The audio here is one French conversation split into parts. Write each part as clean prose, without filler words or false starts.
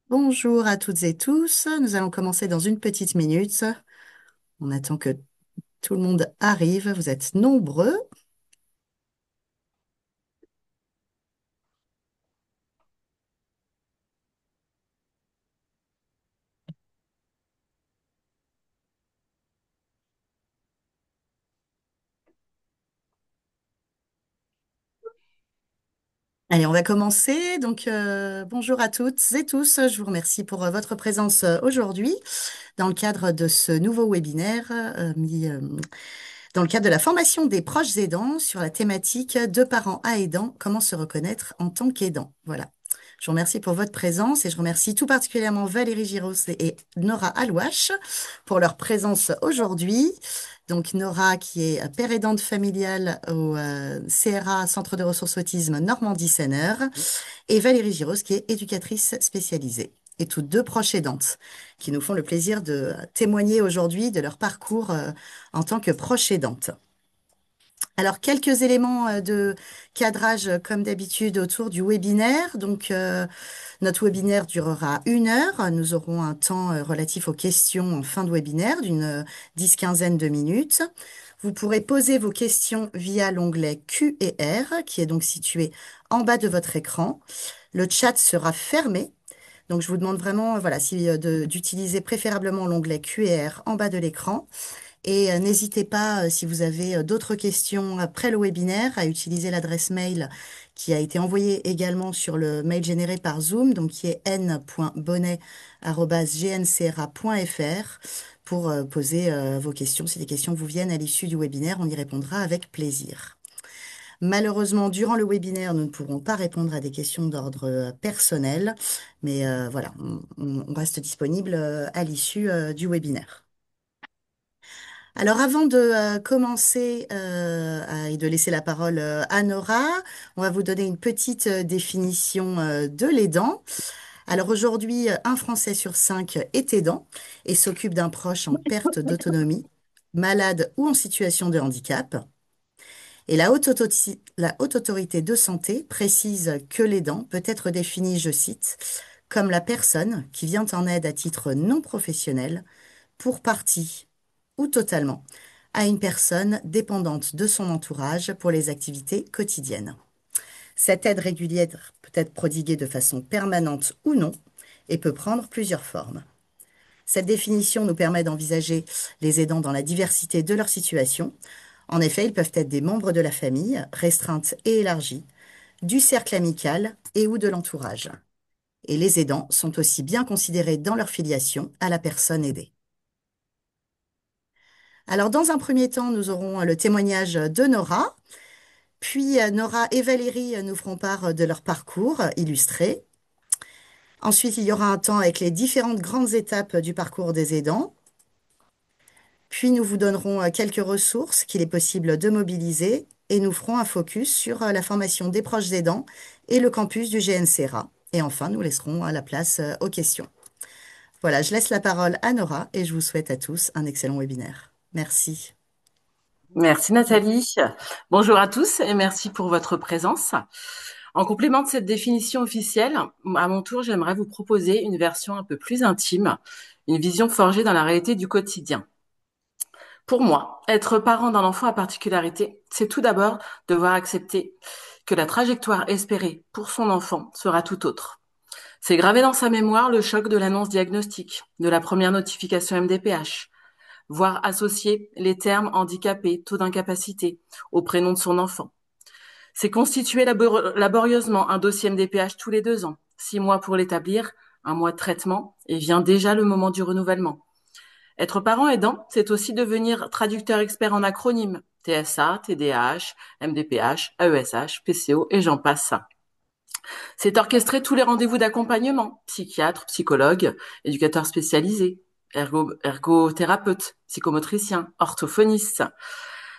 Bonjour à toutes et tous. Nous allons commencer dans une petite minute. On attend que tout le monde arrive. Vous êtes nombreux. Allez, on va commencer. Bonjour à toutes et tous. Je vous remercie pour votre présence aujourd'hui dans le cadre de ce nouveau webinaire dans le cadre de la formation des proches aidants sur la thématique de parents à aidants, comment se reconnaître en tant qu'aidant. Voilà. Je vous remercie pour votre présence et je remercie tout particulièrement Valérie Giros et Nora Alouache pour leur présence aujourd'hui. Donc Nora qui est père aidante familiale au CRA, Centre de ressources autisme Normandie-Seneur, et Valérie Giros qui est éducatrice spécialisée. Et toutes deux proches aidantes qui nous font le plaisir de témoigner aujourd'hui de leur parcours en tant que proches aidantes. Alors, quelques éléments de cadrage, comme d'habitude, autour du webinaire. Notre webinaire durera 1 heure. Nous aurons un temps relatif aux questions en fin de webinaire d'une 10-15 de minutes. Vous pourrez poser vos questions via l'onglet Q&R, qui est donc situé en bas de votre écran. Le chat sera fermé. Donc, je vous demande vraiment, voilà, d'utiliser préférablement l'onglet Q&R en bas de l'écran. Et n'hésitez pas, si vous avez d'autres questions après le webinaire, à utiliser l'adresse mail qui a été envoyée également sur le mail généré par Zoom, donc qui est n.bonnet@gncra.fr pour poser vos questions. Si des questions vous viennent à l'issue du webinaire, on y répondra avec plaisir. Malheureusement, durant le webinaire, nous ne pourrons pas répondre à des questions d'ordre personnel, mais voilà, on reste disponible à l'issue du webinaire. Alors avant de commencer et de laisser la parole à Nora, on va vous donner une petite définition de l'aidant. Alors aujourd'hui, un Français sur 5 est aidant et s'occupe d'un proche en perte d'autonomie, malade ou en situation de handicap. Et la Haute Autorité de Santé précise que l'aidant peut être défini, je cite, comme la personne qui vient en aide à titre non professionnel, pour partie ou totalement, à une personne dépendante de son entourage pour les activités quotidiennes. Cette aide régulière peut être prodiguée de façon permanente ou non et peut prendre plusieurs formes. Cette définition nous permet d'envisager les aidants dans la diversité de leur situation. En effet, ils peuvent être des membres de la famille, restreinte et élargie, du cercle amical et ou de l'entourage. Et les aidants sont aussi bien considérés dans leur filiation à la personne aidée. Alors, dans un premier temps, nous aurons le témoignage de Nora, puis Nora et Valérie nous feront part de leur parcours illustré. Ensuite, il y aura un temps avec les différentes grandes étapes du parcours des aidants. Puis, nous vous donnerons quelques ressources qu'il est possible de mobiliser et nous ferons un focus sur la formation des proches aidants et le campus du GNCRA. Et enfin, nous laisserons la place aux questions. Voilà, je laisse la parole à Nora et je vous souhaite à tous un excellent webinaire. Merci. Merci Nathalie. Bonjour à tous et merci pour votre présence. En complément de cette définition officielle, à mon tour, j'aimerais vous proposer une version un peu plus intime, une vision forgée dans la réalité du quotidien. Pour moi, être parent d'un enfant à particularité, c'est tout d'abord devoir accepter que la trajectoire espérée pour son enfant sera tout autre. C'est gravé dans sa mémoire le choc de l'annonce diagnostique, de la première notification MDPH, voire associer les termes handicapé, taux d'incapacité au prénom de son enfant. C'est constituer laborieusement un dossier MDPH tous les 2 ans, 6 mois pour l'établir, 1 mois de traitement, et vient déjà le moment du renouvellement. Être parent aidant, c'est aussi devenir traducteur expert en acronymes, TSA, TDAH, MDPH, AESH, PCO, et j'en passe. C'est orchestrer tous les rendez-vous d'accompagnement, psychiatre, psychologue, éducateur spécialisé, ergothérapeute, psychomotricien, orthophoniste.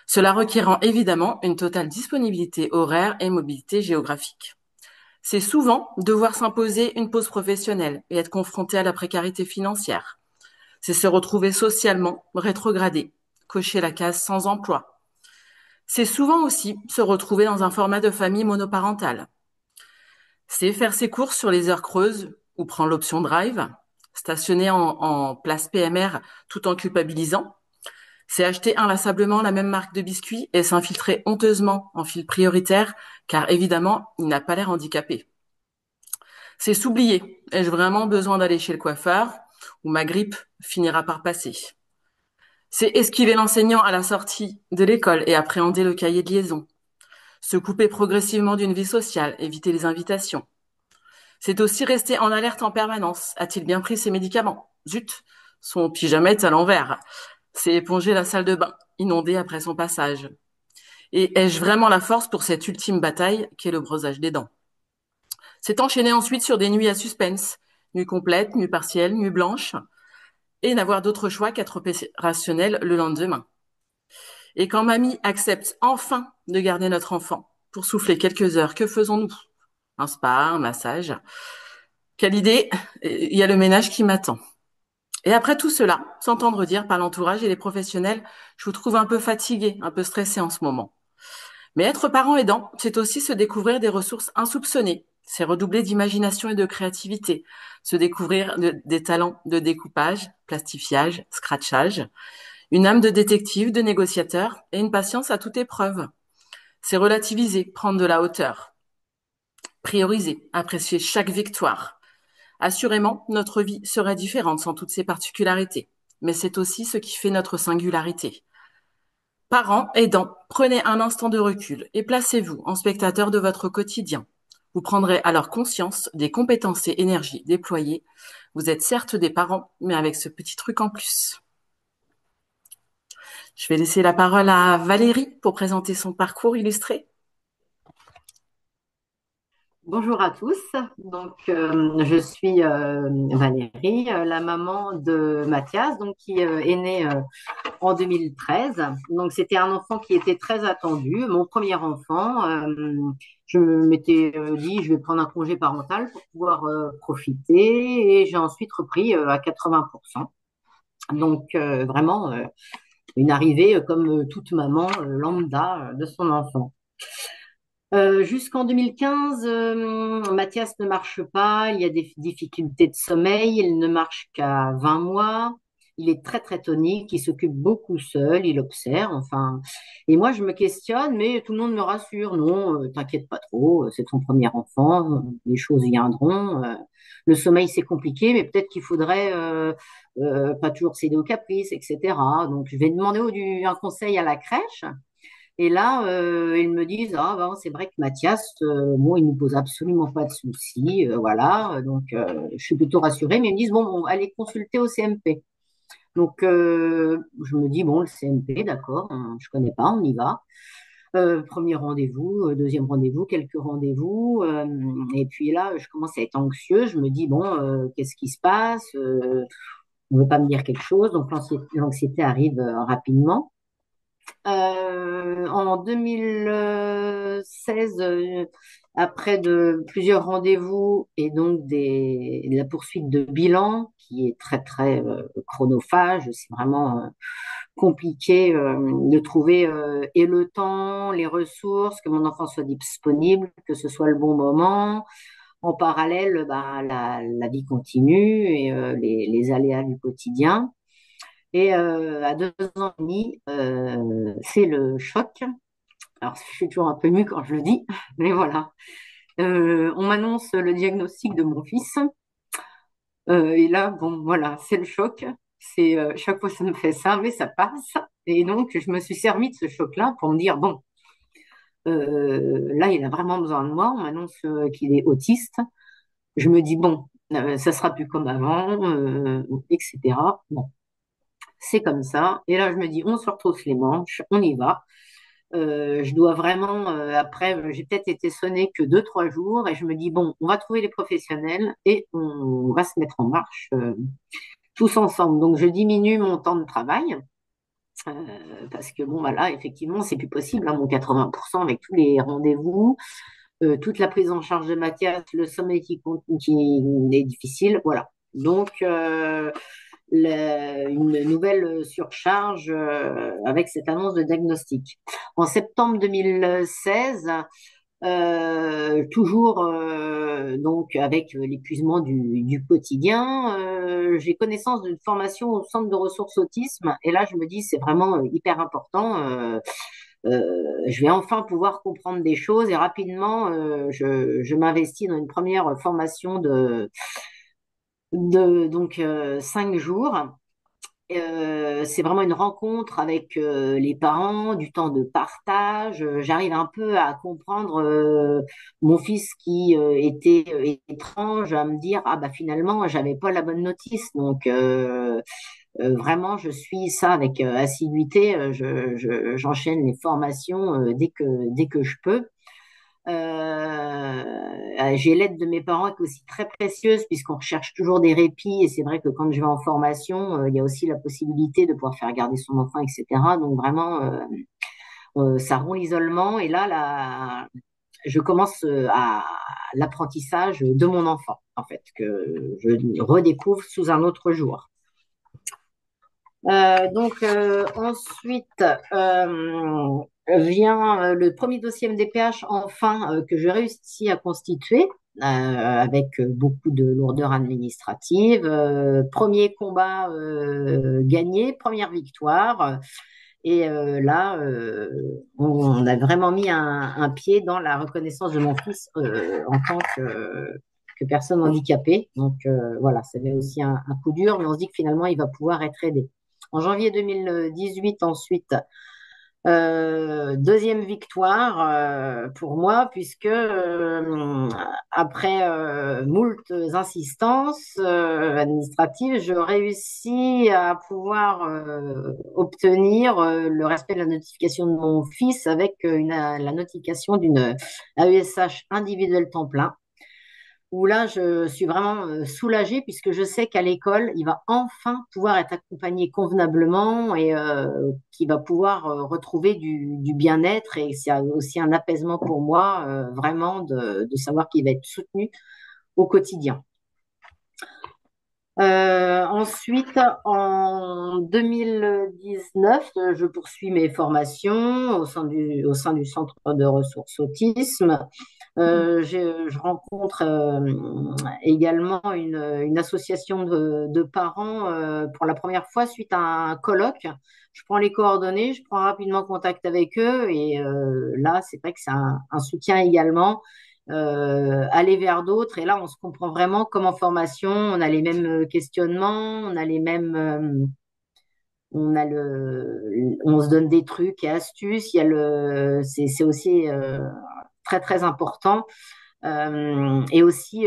Cela requérant évidemment une totale disponibilité horaire et mobilité géographique. C'est souvent devoir s'imposer une pause professionnelle et être confronté à la précarité financière. C'est se retrouver socialement rétrogradé, cocher la case sans emploi. C'est souvent aussi se retrouver dans un format de famille monoparentale. C'est faire ses courses sur les heures creuses ou prend l'option drive, stationner en place PMR tout en culpabilisant. C'est acheter inlassablement la même marque de biscuits et s'infiltrer honteusement en file prioritaire, car évidemment, il n'a pas l'air handicapé. C'est s'oublier. Ai-je vraiment besoin d'aller chez le coiffeur ou ma grippe finira par passer? C'est esquiver l'enseignant à la sortie de l'école et appréhender le cahier de liaison. Se couper progressivement d'une vie sociale, éviter les invitations. C'est aussi rester en alerte en permanence. A-t-il bien pris ses médicaments? Zut, son pyjama est à l'envers. C'est éponger la salle de bain, inondée après son passage. Et ai-je vraiment la force pour cette ultime bataille qu'est le brossage des dents? C'est enchaîner ensuite sur des nuits à suspense, nuit complète, nuit partielle, nuit blanche, et n'avoir d'autre choix qu'être opérationnel le lendemain. Et quand mamie accepte enfin de garder notre enfant pour souffler quelques heures, que faisons-nous? Un spa, un massage. Quelle idée! Il y a le ménage qui m'attend. Et après tout cela, s'entendre dire par l'entourage et les professionnels, je vous trouve un peu fatigué, un peu stressé en ce moment. Mais être parent aidant, c'est aussi se découvrir des ressources insoupçonnées. C'est redoubler d'imagination et de créativité, se découvrir des talents de découpage, plastifiage, scratchage, une âme de détective, de négociateur et une patience à toute épreuve. C'est relativiser, prendre de la hauteur, prioriser, apprécier chaque victoire. Assurément, notre vie serait différente sans toutes ces particularités, mais c'est aussi ce qui fait notre singularité. Parents, aidants, prenez un instant de recul et placez-vous en spectateur de votre quotidien. Vous prendrez alors conscience des compétences et énergies déployées. Vous êtes certes des parents, mais avec ce petit truc en plus. Je vais laisser la parole à Valérie pour présenter son parcours illustré. Bonjour à tous. Je suis Valérie, la maman de Mathias, qui est né en 2013. Donc, c'était un enfant qui était très attendu, mon premier enfant. Je m'étais dit, je vais prendre un congé parental pour pouvoir profiter, et j'ai ensuite repris à 80%. Vraiment une arrivée comme toute maman lambda de son enfant. Jusqu'en 2015, Mathias ne marche pas, il y a des difficultés de sommeil, il ne marche qu'à 20 mois, il est très très tonique, il s'occupe beaucoup seul, il observe, enfin. Et moi je me questionne, mais tout le monde me rassure, non, t'inquiète pas trop, c'est ton premier enfant, les choses viendront. Le sommeil c'est compliqué, mais peut-être qu'il faudrait pas toujours céder aux caprices, etc. Donc je vais demander un conseil à la crèche. Et là, ils me disent, ah ben, c'est vrai que Mathias, bon, il ne nous pose absolument pas de soucis, voilà. Je suis plutôt rassurée, mais ils me disent, bon, allez consulter au CMP. Je me dis, bon, le CMP, d'accord, hein, je connais pas, on y va. Premier rendez-vous, deuxième rendez-vous, quelques rendez-vous. Et puis là, je commence à être anxieuse. Je me dis, bon, qu'est-ce qui se passe? On ne veut pas me dire quelque chose. Donc l'anxiété arrive rapidement. En 2016, après de plusieurs rendez-vous et donc de la poursuite de bilan qui est très très chronophage, c'est vraiment compliqué de trouver et le temps, les ressources, que mon enfant soit disponible, que ce soit le bon moment. En parallèle, bah, la vie continue et les aléas du quotidien. Et à 2 ans et demi, c'est le choc. Alors, je suis toujours un peu mue quand je le dis, mais voilà. On m'annonce le diagnostic de mon fils. Et là, bon, voilà, c'est le choc. Chaque fois, ça me fait ça, mais ça passe. Et donc, je me suis servi de ce choc-là pour me dire, bon, là, il a vraiment besoin de moi. On m'annonce qu'il est autiste. Je me dis, bon, ça sera plus comme avant, etc. Bon, c'est comme ça. Et là, je me dis, on se retrousse les manches, on y va. Je dois vraiment, après, j'ai peut-être été sonnée que 2, 3 jours et je me dis, bon, on va trouver les professionnels et on va se mettre en marche tous ensemble. Donc, je diminue mon temps de travail parce que, bon, voilà, effectivement, c'est plus possible, hein, mon 80% avec tous les rendez-vous, toute la prise en charge de Mathias, le sommeil qui est difficile, voilà. Une nouvelle surcharge avec cette annonce de diagnostic. En septembre 2016, toujours donc avec l'épuisement du quotidien. J'ai connaissance d'une formation au centre de ressources autisme et là je me dis c'est vraiment hyper important. Je vais enfin pouvoir comprendre des choses et rapidement je m'investis dans une première formation de donc 5 jours. C'est vraiment une rencontre avec les parents, du temps de partage. J'arrive un peu à comprendre mon fils qui était étrange, à me dire ah bah finalement j'avais pas la bonne notice. Donc vraiment je suis ça avec assiduité. J'enchaîne les formations dès que je peux. J'ai l'aide de mes parents qui est aussi très précieuse puisqu'on recherche toujours des répits et c'est vrai que quand je vais en formation, il y a aussi la possibilité de pouvoir faire garder son enfant, etc. Donc vraiment, ça rompt l'isolement et là, je commence à l'apprentissage de mon enfant en fait que je redécouvre sous un autre jour. Donc ensuite vient le premier dossier MDPH enfin que je réussis à constituer avec beaucoup de lourdeur administrative. Premier combat gagné, première victoire. Et là, on a vraiment mis un pied dans la reconnaissance de mon fils en tant que personne handicapée. Donc voilà, ça avait aussi un coup dur, mais on se dit que finalement, il va pouvoir être aidé. En janvier 2018, ensuite, deuxième victoire pour moi, puisque après moult insistances administratives, je réussis à pouvoir obtenir le respect de la notification de mon fils avec la notification d'une AESH individuelle temps plein où là, je suis vraiment soulagée puisque je sais qu'à l'école, il va enfin pouvoir être accompagné convenablement et qu'il va pouvoir retrouver du bien-être. Et c'est aussi un apaisement pour moi, vraiment, de savoir qu'il va être soutenu au quotidien. Ensuite, en 2019, je poursuis mes formations au sein du centre de ressources autisme. Je rencontre également une association de parents pour la première fois suite à un colloque. Je prends les coordonnées, je prends rapidement contact avec eux et là, c'est vrai que c'est un soutien également. Aller vers d'autres et là, on se comprend vraiment comme en formation, on a les mêmes questionnements, on a les mêmes, on se donne des trucs et astuces. Il y a c'est aussi très très important et aussi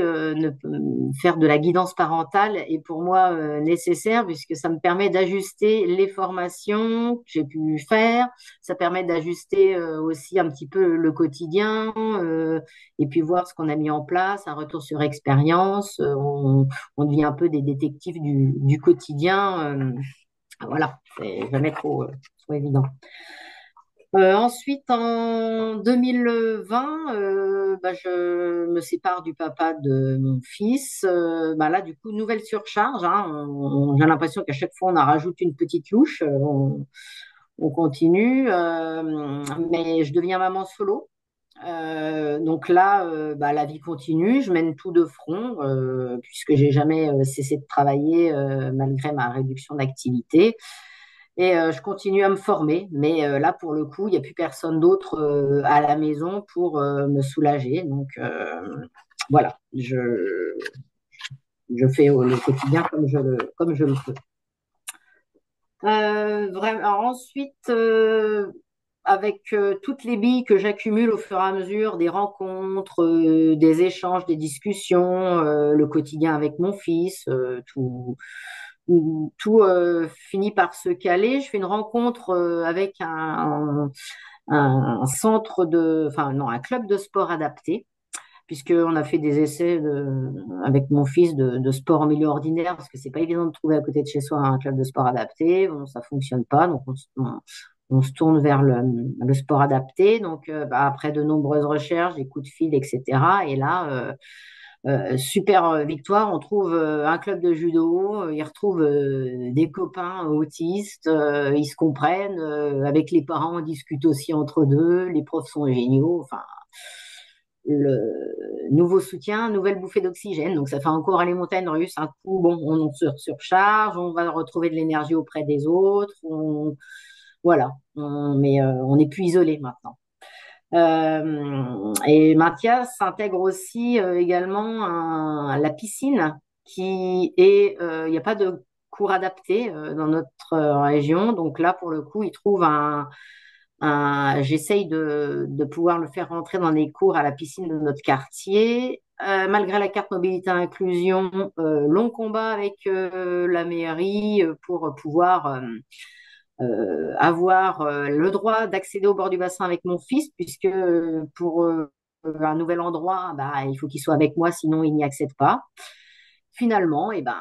faire de la guidance parentale est pour moi nécessaire puisque ça me permet d'ajuster les formations que j'ai pu faire, ça permet d'ajuster aussi un petit peu le quotidien et puis voir ce qu'on a mis en place, un retour sur expérience, on devient un peu des détectives du quotidien, voilà, c'est jamais trop évident. Ensuite, en 2020, bah, je me sépare du papa de mon fils. Bah, là, du coup, nouvelle surcharge, hein. J'ai l'impression qu'à chaque fois, on en rajoute une petite louche. On continue, mais je deviens maman solo. Donc là, bah, la vie continue. Je mène tout de front, puisque j'ai jamais cessé de travailler malgré ma réduction d'activité. Et je continue à me former, mais là, pour le coup, il n'y a plus personne d'autre à la maison pour me soulager. Donc, voilà, je fais le quotidien comme je le peux. Vraiment, alors ensuite, avec toutes les billes que j'accumule au fur et à mesure, des rencontres, des échanges, des discussions, le quotidien avec mon fils, tout finit par se caler. Je fais une rencontre avec un centre enfin non, un club de sport adapté, puisqu'on a fait des essais avec mon fils de sport en milieu ordinaire, parce que c'est pas évident de trouver à côté de chez soi un club de sport adapté. Bon, ça fonctionne pas, donc on se tourne vers le sport adapté. Donc, bah, après de nombreuses recherches, des coups de fil, etc. Et là, super victoire, on trouve un club de judo, ils retrouvent des copains autistes, ils se comprennent, avec les parents, on discute aussi entre deux, les profs sont géniaux, enfin, le nouveau soutien, nouvelle bouffée d'oxygène. Donc, ça fait encore les montagnes russes. Un coup, bon, on se surcharge, on va retrouver de l'énergie auprès des autres. Voilà, mais on n'est plus isolé maintenant. Et Mathias s'intègre aussi également la piscine, il n'y a pas de cours adapté dans notre région. Donc là, pour le coup, il trouve j'essaye de pouvoir le faire rentrer dans les cours à la piscine de notre quartier. Malgré la carte mobilité inclusion, long combat avec la mairie pour pouvoir avoir le droit d'accéder au bord du bassin avec mon fils, puisque pour un nouvel endroit, bah, il faut qu'il soit avec moi, sinon il n'y accède pas. Finalement, et ben,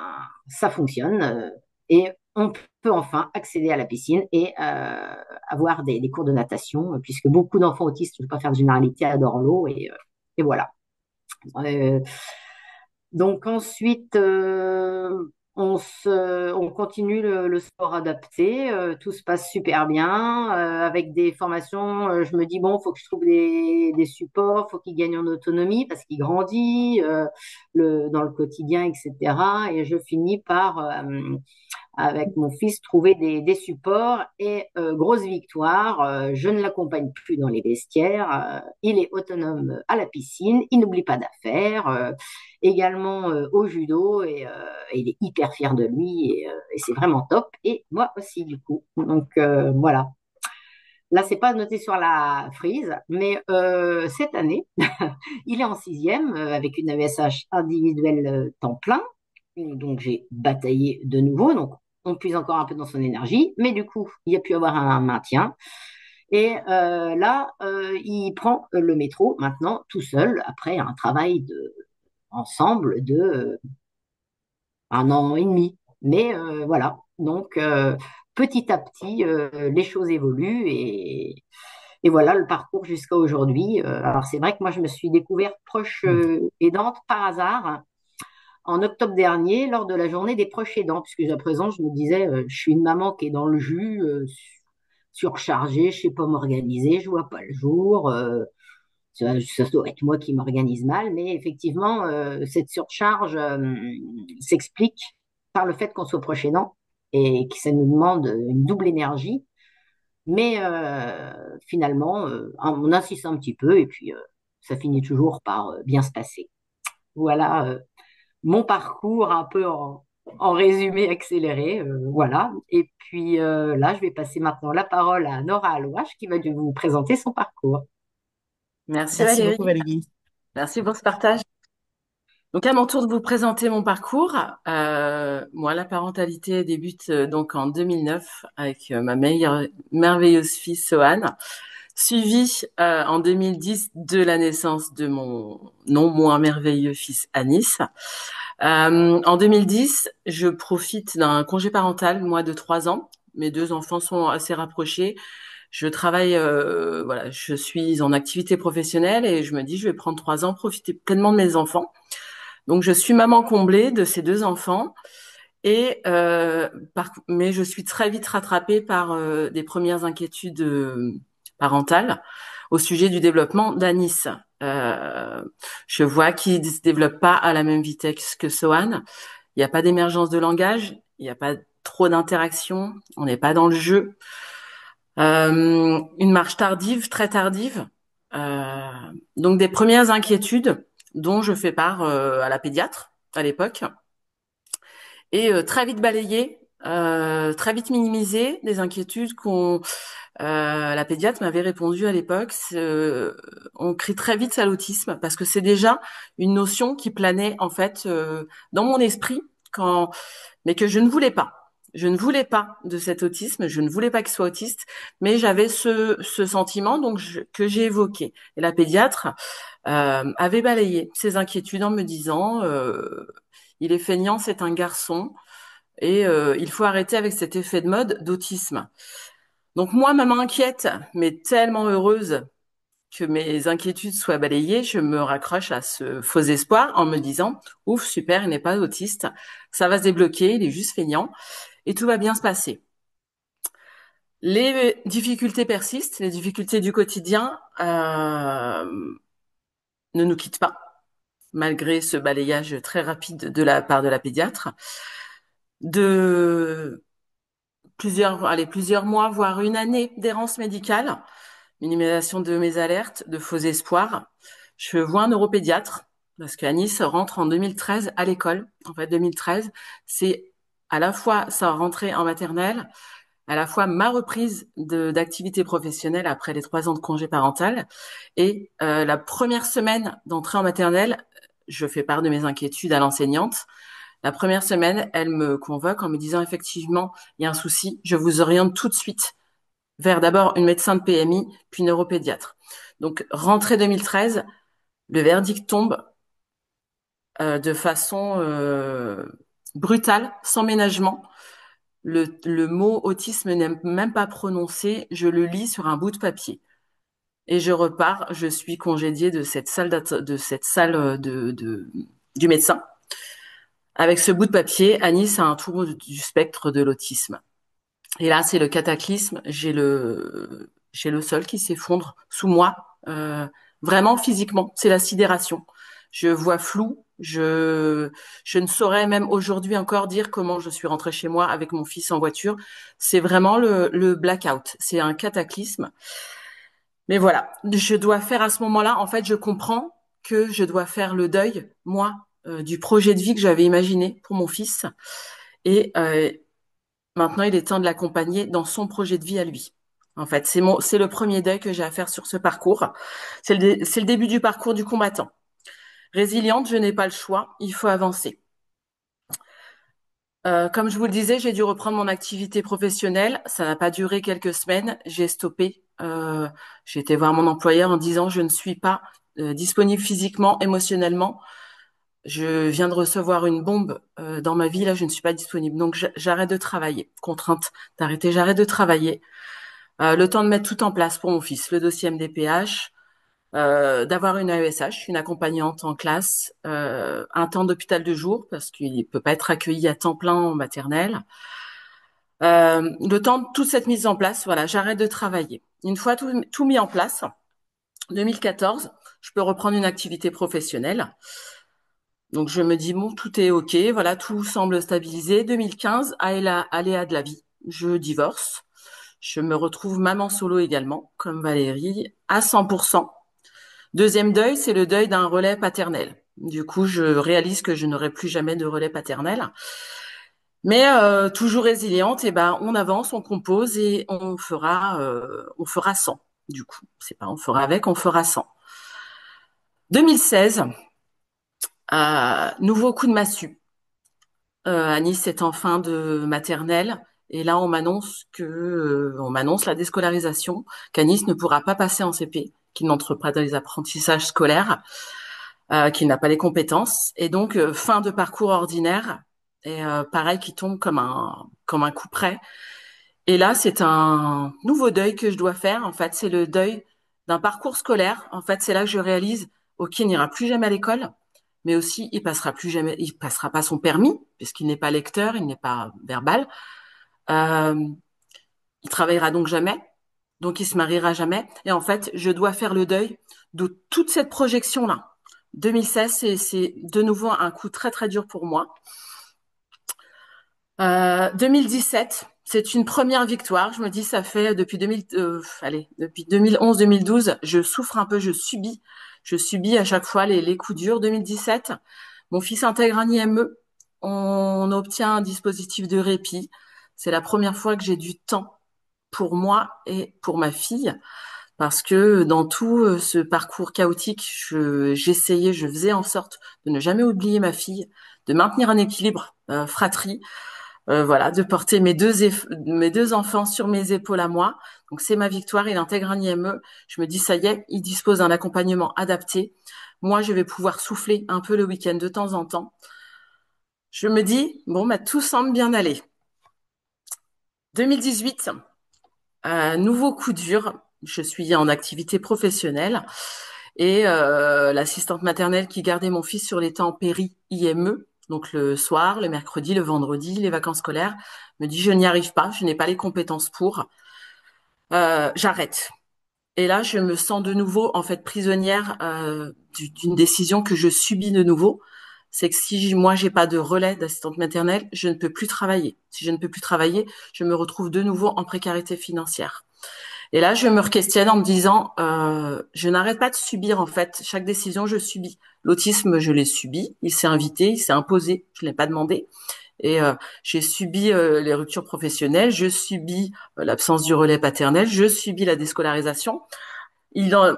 ça fonctionne et on peut enfin accéder à la piscine et avoir des cours de natation, puisque beaucoup d'enfants autistes, je ne veux pas faire de généralité, adorent l'eau et voilà. Euh, donc ensuite, on continue le sport adapté. Tout se passe super bien. Avec des formations, je me dis, bon, faut que je trouve des supports, faut qu'il gagne en autonomie parce qu'il grandit dans le quotidien, etc. Et je finis par avec mon fils, trouver des supports et grosse victoire. Je ne l'accompagne plus dans les vestiaires. Il est autonome à la piscine. Il n'oublie pas d'affaires. Également au judo et il est hyper fier de lui et c'est vraiment top. Et moi aussi du coup. Donc voilà. Là, c'est pas noté sur la frise, mais cette année, il est en sixième avec une AESH individuelle temps plein. Donc j'ai bataillé de nouveau, donc on puise encore un peu dans son énergie, mais du coup, il y a pu avoir un maintien. Et là, il prend le métro maintenant tout seul, après un travail ensemble de 1 an et demi. Mais voilà, donc petit à petit, les choses évoluent et voilà le parcours jusqu'à aujourd'hui. Alors c'est vrai que moi, je me suis découverte proche aidante par hasard en octobre dernier, lors de la journée des proches aidants, puisque à présent, je me disais, je suis une maman qui est dans le jus, surchargée, je sais pas m'organiser, je vois pas le jour. Ça doit être moi qui m'organise mal, mais effectivement, cette surcharge s'explique par le fait qu'on soit proche aidant et que ça nous demande une double énergie. Mais finalement, on insiste un petit peu et puis ça finit toujours par bien se passer. Voilà mon parcours un peu en résumé accéléré. Voilà. Et puis là, je vais passer maintenant la parole à Nora Alouache qui va vous présenter son parcours. Merci Merci beaucoup, Valérie. Valérie. Merci pour ce partage. Donc à mon tour de vous présenter mon parcours. Moi, la parentalité débute donc en 2009 avec ma meilleure, merveilleuse fille Sohan, suivie en 2010 de la naissance de mon non moins merveilleux fils Anis. En 2010, je profite d'un congé parental, moi de 3 ans. Mes deux enfants sont assez rapprochés. Je travaille, voilà, je suis en activité professionnelle et je me dis, je vais prendre 3 ans, profiter pleinement de mes enfants. Donc, je suis maman comblée de ces deux enfants et mais je suis très vite rattrapée par des premières inquiétudes parentales au sujet du développement d'Anis. Euh, je vois qu'il ne se développe pas à la même vitesse que Sohan. Il n'y a pas d'émergence de langage, il n'y a pas trop d'interaction, on n'est pas dans le jeu. Une marche tardive, très tardive. Euh, donc des premières inquiétudes dont je fais part à la pédiatre à l'époque et très vite balayées, très vite minimisées, des inquiétudes la pédiatre m'avait répondu à l'époque. On crie très vite à l'autisme parce que c'est déjà une notion qui planait en fait dans mon esprit mais que je ne voulais pas. Je ne voulais pas de cet autisme, je ne voulais pas qu'il soit autiste, mais j'avais ce sentiment que j'ai évoqué. Et la pédiatre avait balayé ses inquiétudes en me disant il est feignant, c'est un garçon, et il faut arrêter avec cet effet de mode d'autisme. Donc moi, maman inquiète, mais tellement heureuse que mes inquiétudes soient balayées, je me raccroche à ce faux espoir en me disant ouf, super, il n'est pas autiste, ça va se débloquer, il est juste feignant et tout va bien se passer. Les difficultés persistent, les difficultés du quotidien. ne nous quitte pas, malgré ce balayage très rapide de la part de la pédiatre. De plusieurs mois, voire une année d'errance médicale, minimisation de mes alertes, de faux espoirs. Je vois un neuropédiatre parce qu'Anis rentre en 2013 à l'école. En fait, 2013, c'est à la fois sa rentrée en maternelle, à la fois ma reprise d'activité professionnelle après les 3 ans de congé parental et la première semaine d'entrée en maternelle, je fais part de mes inquiétudes à l'enseignante. La première semaine, elle me convoque en me disant effectivement, il y a un souci, je vous oriente tout de suite vers d'abord une médecin de PMI, puis neuropédiatre. Donc, rentrée 2013, le verdict tombe de façon brutale, sans ménagement. Le mot autisme n'est même pas prononcé, je le lis sur un bout de papier. Et je repars, je suis congédiée de cette salle, du médecin. Avec ce bout de papier, Anis a un trouble du spectre de l'autisme. Et là, c'est le cataclysme. J'ai le sol qui s'effondre sous moi, vraiment physiquement. C'est la sidération. Je vois flou. Je ne saurais même aujourd'hui encore dire comment je suis rentrée chez moi avec mon fils en voiture. C'est vraiment le blackout. C'est un cataclysme. Mais voilà, je dois faire à ce moment-là. En fait, je comprends que je dois faire le deuil, moi, du projet de vie que j'avais imaginé pour mon fils. Et maintenant, il est temps de l'accompagner dans son projet de vie à lui. En fait, c'est le premier deuil que j'ai à faire sur ce parcours. C'est le début du parcours du combattant. Résiliente, je n'ai pas le choix. Il faut avancer. Comme je vous le disais, j'ai dû reprendre mon activité professionnelle. Ça n'a pas duré quelques semaines. J'ai stoppé. J'ai été voir mon employeur en disant je ne suis pas disponible physiquement, émotionnellement. Je viens de recevoir une bombe dans ma vie. Là, je ne suis pas disponible. Donc, j'arrête de travailler. Contrainte d'arrêter. J'arrête de travailler. Le temps de mettre tout en place pour mon fils, le dossier MDPH, d'avoir une AESH, une accompagnante en classe, un temps d'hôpital de jour parce qu'il ne peut pas être accueilli à temps plein en maternelle. Le temps de toute cette mise en place, voilà, j'arrête de travailler. Une fois tout mis en place, 2014, je peux reprendre une activité professionnelle. Donc je me dis bon, tout est ok, voilà, tout semble stabilisé. 2015, aléa de la vie, je divorce. Je me retrouve maman solo également, comme Valérie, à 100%. Deuxième deuil, c'est le deuil d'un relais paternel. Du coup, je réalise que je n'aurai plus jamais de relais paternel. Mais toujours résiliente, et ben on avance, on compose et on fera 100. Du coup, c'est pas on fera avec, on fera 100. 2016, nouveau coup de massue. Anis est en fin de maternelle. Et là, on m'annonce la déscolarisation, qu'Anis ne pourra pas passer en CP, qu'il n'entre pas dans les apprentissages scolaires, qu'il n'a pas les compétences. Et donc, fin de parcours ordinaire. Et pareil, qui tombe comme un coup près. Et là, c'est un nouveau deuil que je dois faire. En fait, c'est le deuil d'un parcours scolaire. En fait, c'est là que je réalise, ok, il n'ira plus jamais à l'école, mais aussi il passera pas son permis puisqu'il n'est pas lecteur, il n'est pas verbal. Euh, il travaillera donc jamais, donc il se mariera jamais. Et en fait, je dois faire le deuil de toute cette projection-là. 2016, c'est de nouveau un coup très très dur pour moi. 2017, c'est une première victoire. Je me dis, ça fait depuis 2011-2012, je souffre un peu, je subis à chaque fois les coups durs. 2017, mon fils intègre un IME. On obtient un dispositif de répit. C'est la première fois que j'ai du temps pour moi et pour ma fille, parce que dans tout ce parcours chaotique, je faisais en sorte de ne jamais oublier ma fille, de maintenir un équilibre fratrie. Voilà, de porter mes deux enfants sur mes épaules à moi. Donc c'est ma victoire. Il intègre un IME. Je me dis ça y est, il dispose d'un accompagnement adapté. Moi, je vais pouvoir souffler un peu le week-end de temps en temps. Je me dis bon, bah tout semble bien aller. 2018, nouveau coup dur. Je suis en activité professionnelle et l'assistante maternelle qui gardait mon fils sur les temps péri IME, donc le soir, le mercredi, le vendredi, les vacances scolaires, me dit je n'y arrive pas, je n'ai pas les compétences pour, j'arrête. Et là, je me sens de nouveau en fait prisonnière d'une décision que je subis de nouveau. C'est que si moi j'ai pas de relais d'assistante maternelle, je ne peux plus travailler. Si je ne peux plus travailler, je me retrouve de nouveau en précarité financière. Et là, je me questionne en me disant, je n'arrête pas de subir en fait chaque décision, je subis. L'autisme, je l'ai subi, il s'est invité, il s'est imposé, je l'ai pas demandé. Et j'ai subi les ruptures professionnelles, je subis l'absence du relais paternel, je subis la déscolarisation. Il en-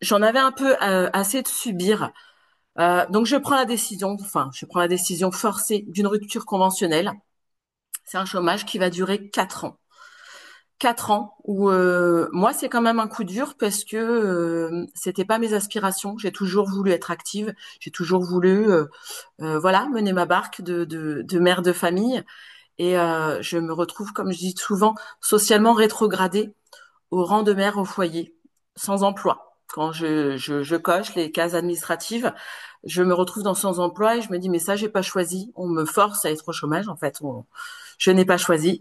J'en avais un peu assez de subir. Donc je prends la décision forcée d'une rupture conventionnelle. C'est un chômage qui va durer 4 ans. 4 ans où moi c'est quand même un coup dur parce que c'était pas mes aspirations. J'ai toujours voulu être active, j'ai toujours voulu voilà mener ma barque de mère de famille et je me retrouve comme je dis souvent socialement rétrogradée au rang de mère au foyer, sans emploi. Quand je coche les cases administratives, je me retrouve dans sans emploi et je me dis mais ça j'ai pas choisi. On me force à être au chômage en fait. Je n'ai pas choisi.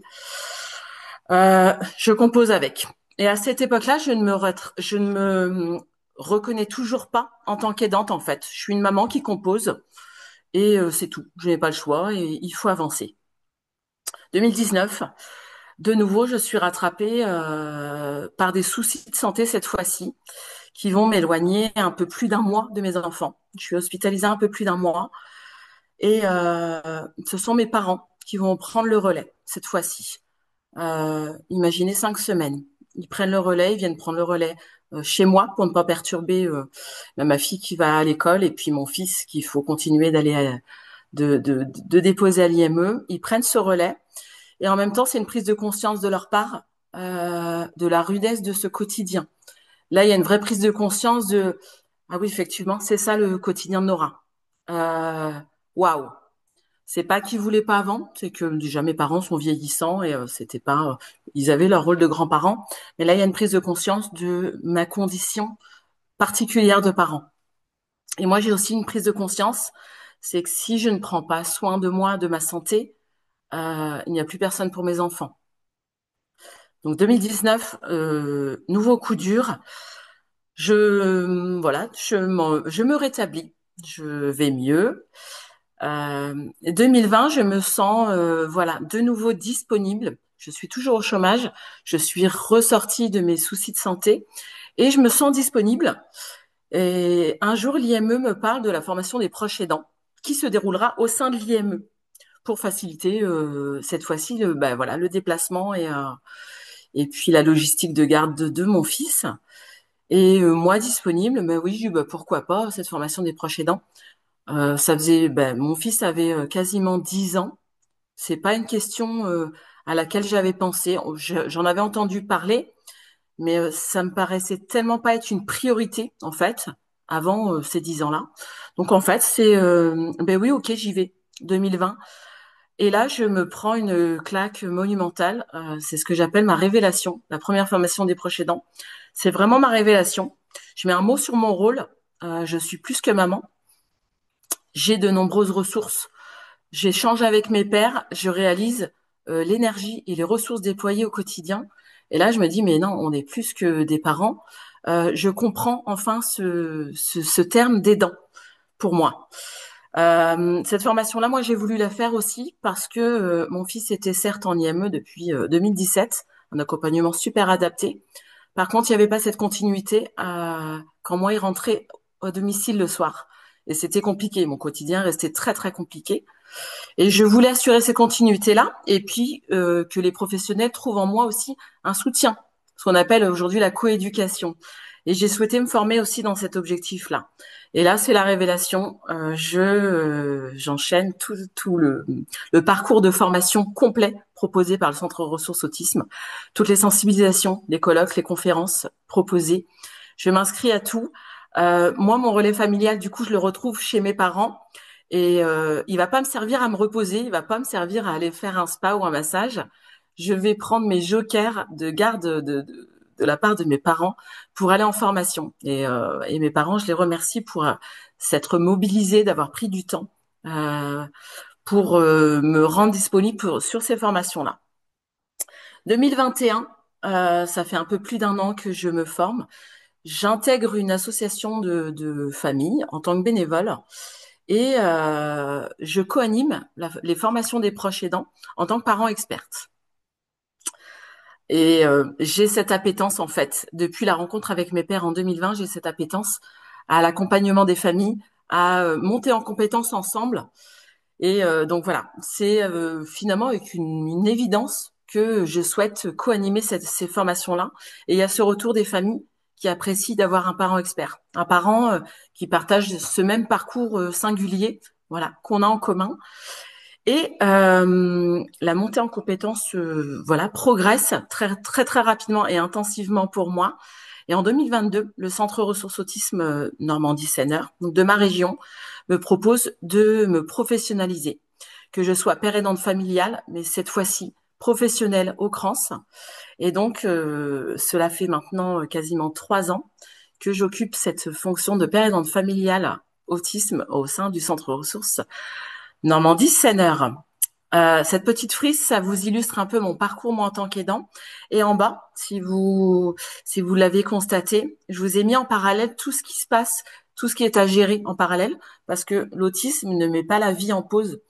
Je compose avec. Et à cette époque-là, je ne me reconnais toujours pas en tant qu'aidante en fait. Je suis une maman qui compose et c'est tout. Je n'ai pas le choix et il faut avancer. 2019, de nouveau, je suis rattrapée par des soucis de santé cette fois-ci qui vont m'éloigner un peu plus d'un mois de mes enfants. Je suis hospitalisée un peu plus d'un mois et ce sont mes parents qui vont prendre le relais cette fois-ci. Imaginez 5 semaines. Ils prennent le relais, ils viennent prendre le relais chez moi pour ne pas perturber ma fille qui va à l'école et puis mon fils qu'il faut continuer de déposer à l'IME. Ils prennent ce relais et en même temps c'est une prise de conscience de leur part de la rudesse de ce quotidien. Là il y a une vraie prise de conscience de ah oui effectivement c'est ça le quotidien de Nora. Euh, Waouh. C'est pas qu'ils voulaient pas avant, c'est que déjà mes parents sont vieillissants et c'était pas, ils avaient leur rôle de grands-parents, mais là il y a une prise de conscience de ma condition particulière de parent. Et moi j'ai aussi une prise de conscience, c'est que si je ne prends pas soin de moi, de ma santé, il n'y a plus personne pour mes enfants. Donc 2019, nouveau coup dur. Voilà, je me rétablis, je vais mieux. 2020, je me sens voilà de nouveau disponible. Je suis toujours au chômage. Je suis ressortie de mes soucis de santé et je me sens disponible. Et un jour, l'IME me parle de la formation des proches aidants qui se déroulera au sein de l'IME pour faciliter cette fois-ci bah, voilà, le déplacement et puis la logistique de garde de mon fils. Et moi disponible, mais oui, bah, pourquoi pas cette formation des proches aidants. Ça faisait, ben, mon fils avait quasiment 10 ans. C'est pas une question à laquelle j'avais pensé. J'en avais entendu parler, mais ça me paraissait tellement pas être une priorité en fait avant ces 10 ans-là. Donc en fait, c'est ben oui, ok, j'y vais. 2020. Et là, je me prends une claque monumentale. C'est ce que j'appelle ma révélation, la première formation des proches aidants. C'est vraiment ma révélation. Je mets un mot sur mon rôle. Je suis plus que maman. J'ai de nombreuses ressources. J'échange avec mes pairs, je réalise l'énergie et les ressources déployées au quotidien. Et là, je me dis, mais non, on est plus que des parents. Je comprends enfin ce terme d'aidant pour moi. Cette formation-là, moi, j'ai voulu la faire aussi parce que mon fils était certes en IME depuis 2017, un accompagnement super adapté. Par contre, il n'y avait pas cette continuité quand moi, il rentrait au domicile le soir. Et c'était compliqué. Mon quotidien restait très, très compliqué. Et je voulais assurer ces continuités-là et puis que les professionnels trouvent en moi aussi un soutien, ce qu'on appelle aujourd'hui la coéducation. Et j'ai souhaité me former aussi dans cet objectif-là. Et là, c'est la révélation. J'enchaîne tout le parcours de formation complet proposé par le Centre Ressources Autisme, toutes les sensibilisations, les colloques, les conférences proposées. Je m'inscris à tout. Moi, mon relais familial, du coup, je le retrouve chez mes parents. Et il va pas me servir à me reposer, il va pas me servir à aller faire un spa ou un massage. Je vais prendre mes jokers de garde de la part de mes parents pour aller en formation. Et mes parents, je les remercie pour s'être mobilisés, d'avoir pris du temps euh, pour me rendre disponible sur ces formations-là. 2021. Ça fait un peu plus d'un an que je me forme. J'intègre une association de famille en tant que bénévole et je co-anime les formations des proches aidants en tant que parent experte. Et j'ai cette appétence en fait, depuis la rencontre avec mes pairs en 2020, j'ai cette appétence à l'accompagnement des familles, à monter en compétences ensemble. Et donc voilà, c'est finalement avec une évidence que je souhaite co-animer ces formations-là. Et il y a ce retour des familles qui apprécient d'avoir un parent expert, un parent qui partage ce même parcours singulier, voilà, qu'on a en commun. Et la montée en compétences, voilà, progresse très très très rapidement et intensivement pour moi. Et en 2022, le Centre Ressources Autisme Normandie-Senneur, donc de ma région, me propose de me professionnaliser, que je sois père aidante familiale, mais cette fois-ci professionnelle au CRANS. Et donc, cela fait maintenant quasiment 3 ans que j'occupe cette fonction de père aidante familiale autisme au sein du Centre Ressources Normandie-Senneur. Cette petite frise, ça vous illustre un peu mon parcours moi en tant qu'aidant. Et en bas, si vous l'avez constaté, je vous ai mis en parallèle tout ce qui se passe, tout ce qui est à gérer en parallèle, parce que l'autisme ne met pas la vie en pause.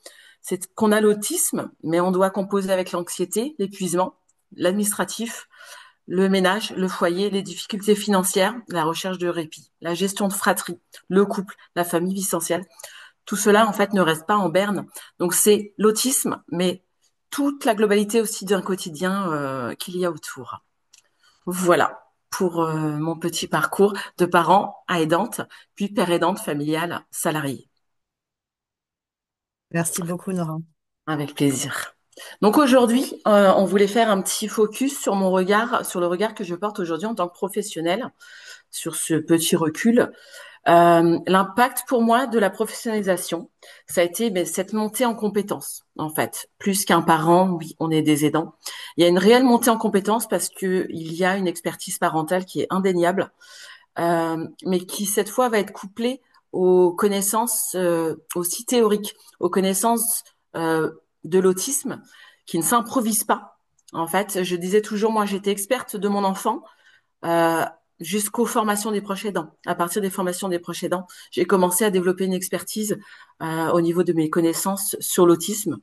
C'est qu'on a l'autisme, mais on doit composer avec l'anxiété, l'épuisement, l'administratif, le ménage, le foyer, les difficultés financières, la recherche de répit, la gestion de fratrie, le couple, la famille, vie sociale. Tout cela, en fait, ne reste pas en berne. Donc, c'est l'autisme, mais toute la globalité aussi d'un quotidien qu'il y a autour. Voilà pour mon petit parcours de parent à aidante, puis père aidante familiale salariée. Merci beaucoup, Nora. Avec plaisir. Donc aujourd'hui, on voulait faire un petit focus sur mon regard, sur le regard que je porte aujourd'hui en tant que professionnelle, sur ce petit recul. L'impact pour moi de la professionnalisation, ça a été cette montée en compétences, en fait. Plus qu'un parent, oui, on est des aidants. Il y a une réelle montée en compétences parce que il y a une expertise parentale qui est indéniable, mais qui cette fois va être couplée aux connaissances aussi théoriques, aux connaissances de l'autisme qui ne s'improvisent pas. En fait, je disais toujours, moi, j'étais experte de mon enfant euh, jusqu'aux formations des proches aidants. À partir des formations des proches aidants, j'ai commencé à développer une expertise au niveau de mes connaissances sur l'autisme.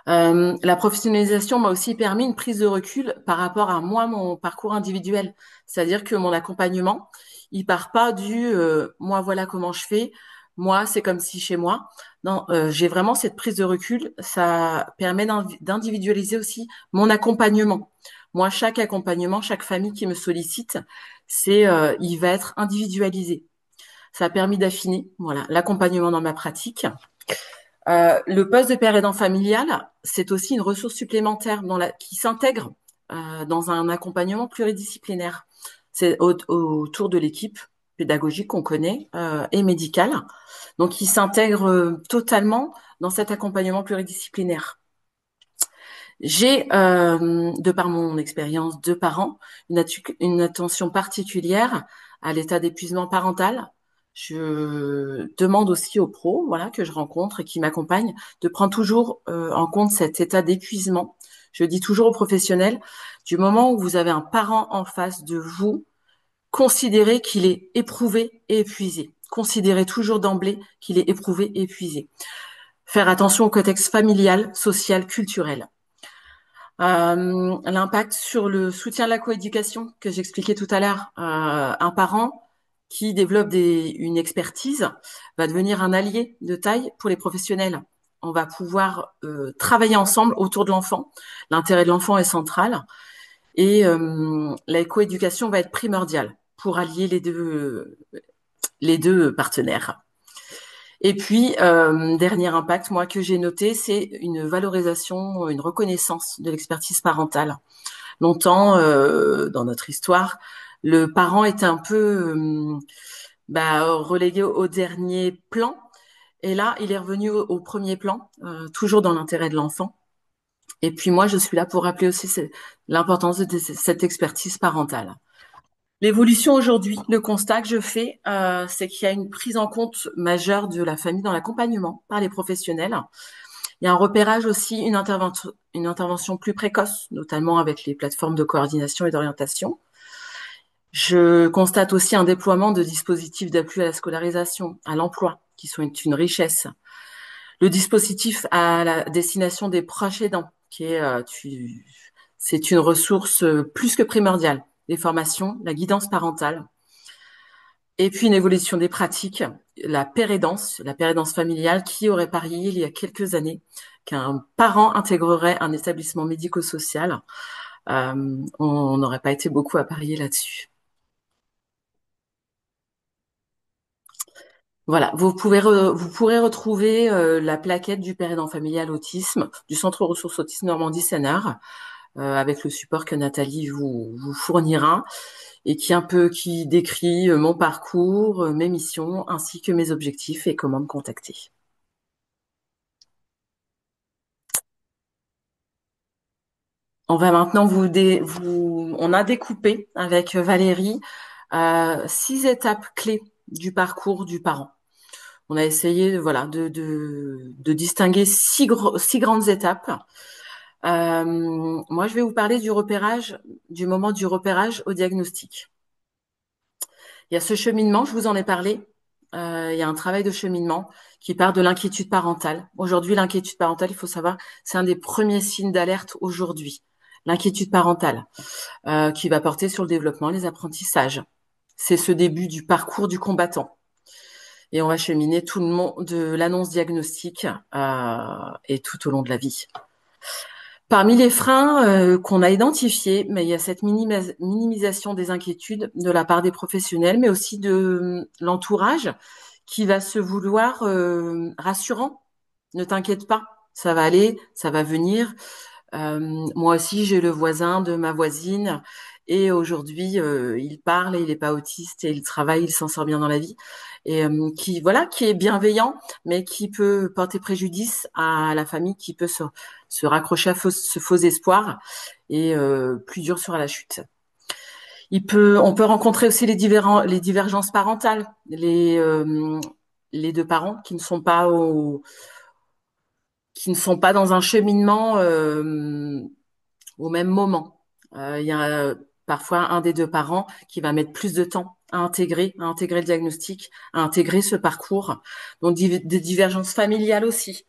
La professionnalisation m'a aussi permis une prise de recul par rapport à moi, mon parcours individuel. C'est-à-dire que mon accompagnement, il part pas du moi voilà comment je fais, moi c'est comme si chez moi. Non, j'ai vraiment cette prise de recul. Ça permet d'individualiser aussi mon accompagnement. Moi, chaque accompagnement, chaque famille qui me sollicite, il va être individualisé. Ça a permis d'affiner, voilà, l'accompagnement dans ma pratique. Le poste de père aidant familial, c'est aussi une ressource supplémentaire qui s'intègre dans un accompagnement pluridisciplinaire. C'est autour de l'équipe pédagogique qu'on connaît et médicale. Donc, il s'intègre totalement dans cet accompagnement pluridisciplinaire. J'ai, de par mon expérience de parent, une attention particulière à l'état d'épuisement parental. Je demande aussi aux pros, voilà, que je rencontre et qui m'accompagnent, de prendre toujours en compte cet état d'épuisement. Je dis toujours aux professionnels, du moment où vous avez un parent en face de vous, considérez qu'il est éprouvé et épuisé. Considérez toujours d'emblée qu'il est éprouvé et épuisé. Faire attention au contexte familial, social, culturel. L'impact sur le soutien à la coéducation que j'expliquais tout à l'heure. Un parent qui développe une expertise va devenir un allié de taille pour les professionnels. On va pouvoir travailler ensemble autour de l'enfant. L'intérêt de l'enfant est central et la coéducation va être primordiale pour allier les deux partenaires. Et puis, dernier impact, moi, que j'ai noté, c'est une valorisation, une reconnaissance de l'expertise parentale. Longtemps, dans notre histoire, le parent était un peu relégué au dernier plan. Et là, il est revenu au premier plan, toujours dans l'intérêt de l'enfant. Et puis moi, je suis là pour rappeler aussi l'importance de cette expertise parentale. L'évolution aujourd'hui, le constat que je fais, c'est qu'il y a une prise en compte majeure de la famille dans l'accompagnement par les professionnels. Il y a un repérage aussi, une intervention plus précoce, notamment avec les plateformes de coordination et d'orientation. Je constate aussi un déploiement de dispositifs d'appui à la scolarisation, à l'emploi, qui sont une richesse. Le dispositif à la destination des proches aidants, c'est une ressource plus que primordiale. Les formations, la guidance parentale, et puis une évolution des pratiques, la pérédance familiale, qui aurait parié il y a quelques années qu'un parent intégrerait un établissement médico-social. On n'aurait pas été beaucoup à parier là-dessus. Voilà, vous pourrez retrouver la plaquette du père aidant familial autisme du Centre ressources autisme Normandie-Sénart avec le support que Nathalie vous fournira et qui décrit mon parcours, mes missions ainsi que mes objectifs et comment me contacter. On va maintenant on a découpé avec Valérie 6 étapes clés du parcours du parent. On a essayé, voilà, de distinguer six grandes étapes. Moi, je vais vous parler du moment du repérage au diagnostic. Il y a ce cheminement, je vous en ai parlé. Il y a un travail de cheminement qui part de l'inquiétude parentale. Aujourd'hui, l'inquiétude parentale, il faut savoir, c'est un des premiers signes d'alerte aujourd'hui. L'inquiétude parentale, qui va porter sur le développement, les apprentissages. C'est ce début du parcours du combattant. Et on va cheminer tout le long de l'annonce diagnostique et tout au long de la vie. Parmi les freins qu'on a identifiés, mais il y a cette minimisation des inquiétudes de la part des professionnels, mais aussi de l'entourage qui va se vouloir rassurant. Ne t'inquiète pas, ça va aller, ça va venir. Moi aussi, j'ai le voisin de ma voisine et aujourd'hui, il parle et il n'est pas autiste et il travaille, il s'en sort bien dans la vie et qui est bienveillant, mais qui peut porter préjudice à la famille, qui peut se raccrocher à ce faux espoir et plus dur sera la chute. On peut rencontrer aussi les divergences parentales, les deux parents qui ne sont pas dans un cheminement au même moment. Il y a parfois un des deux parents qui va mettre plus de temps à intégrer le diagnostic, à intégrer ce parcours. Donc des divergences familiales aussi.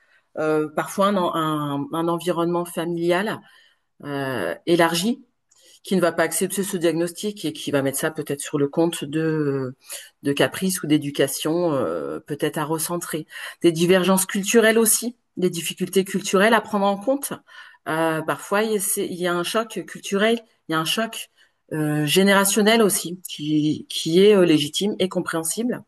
Parfois un environnement familial élargi qui ne va pas accepter ce diagnostic et qui va mettre ça peut-être sur le compte de caprices ou d'éducation peut-être à recentrer. Des divergences culturelles aussi, des difficultés culturelles à prendre en compte. Parfois, il y a un choc culturel, il y a un choc générationnel aussi qui est légitime et compréhensible.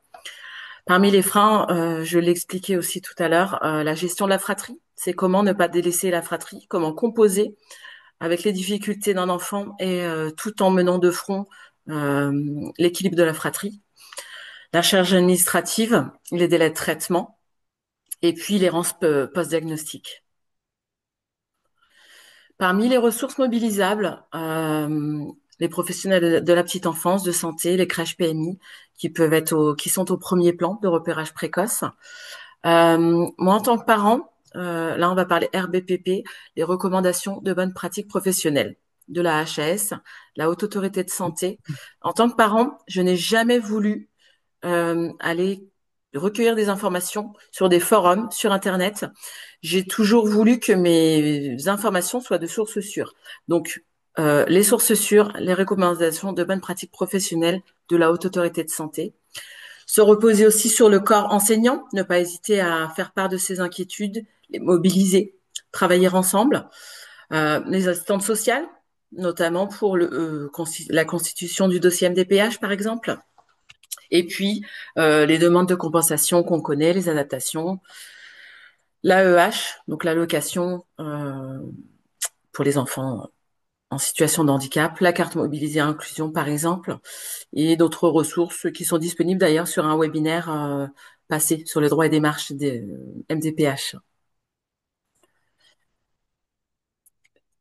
Parmi les freins, je l'expliquais aussi tout à l'heure, la gestion de la fratrie. C'est comment ne pas délaisser la fratrie, comment composer avec les difficultés d'un enfant et tout en menant de front l'équilibre de la fratrie. La charge administrative, les délais de traitement et puis l'errance post-diagnostique. Parmi les ressources mobilisables, les professionnels de la petite enfance, de santé, les crèches PMI, qui sont au premier plan de repérage précoce. Moi, en tant que parent, là, on va parler RBPP, les recommandations de bonnes pratiques professionnelles de la HAS, la Haute Autorité de Santé. En tant que parent, je n'ai jamais voulu aller recueillir des informations sur des forums, sur Internet. J'ai toujours voulu que mes informations soient de sources sûres. Donc, les sources sûres, les recommandations de bonnes pratiques professionnelles de la Haute Autorité de Santé. Se reposer aussi sur le corps enseignant, ne pas hésiter à faire part de ses inquiétudes, les mobiliser, travailler ensemble. Les assistantes sociales, notamment pour la constitution du dossier MDPH, par exemple. Et puis, les demandes de compensation qu'on connaît, les adaptations, l'AEH, donc l'allocation pour les enfants en situation de handicap, la carte mobilisée à inclusion, par exemple, et d'autres ressources qui sont disponibles d'ailleurs sur un webinaire passé sur les droits et démarches des MDPH.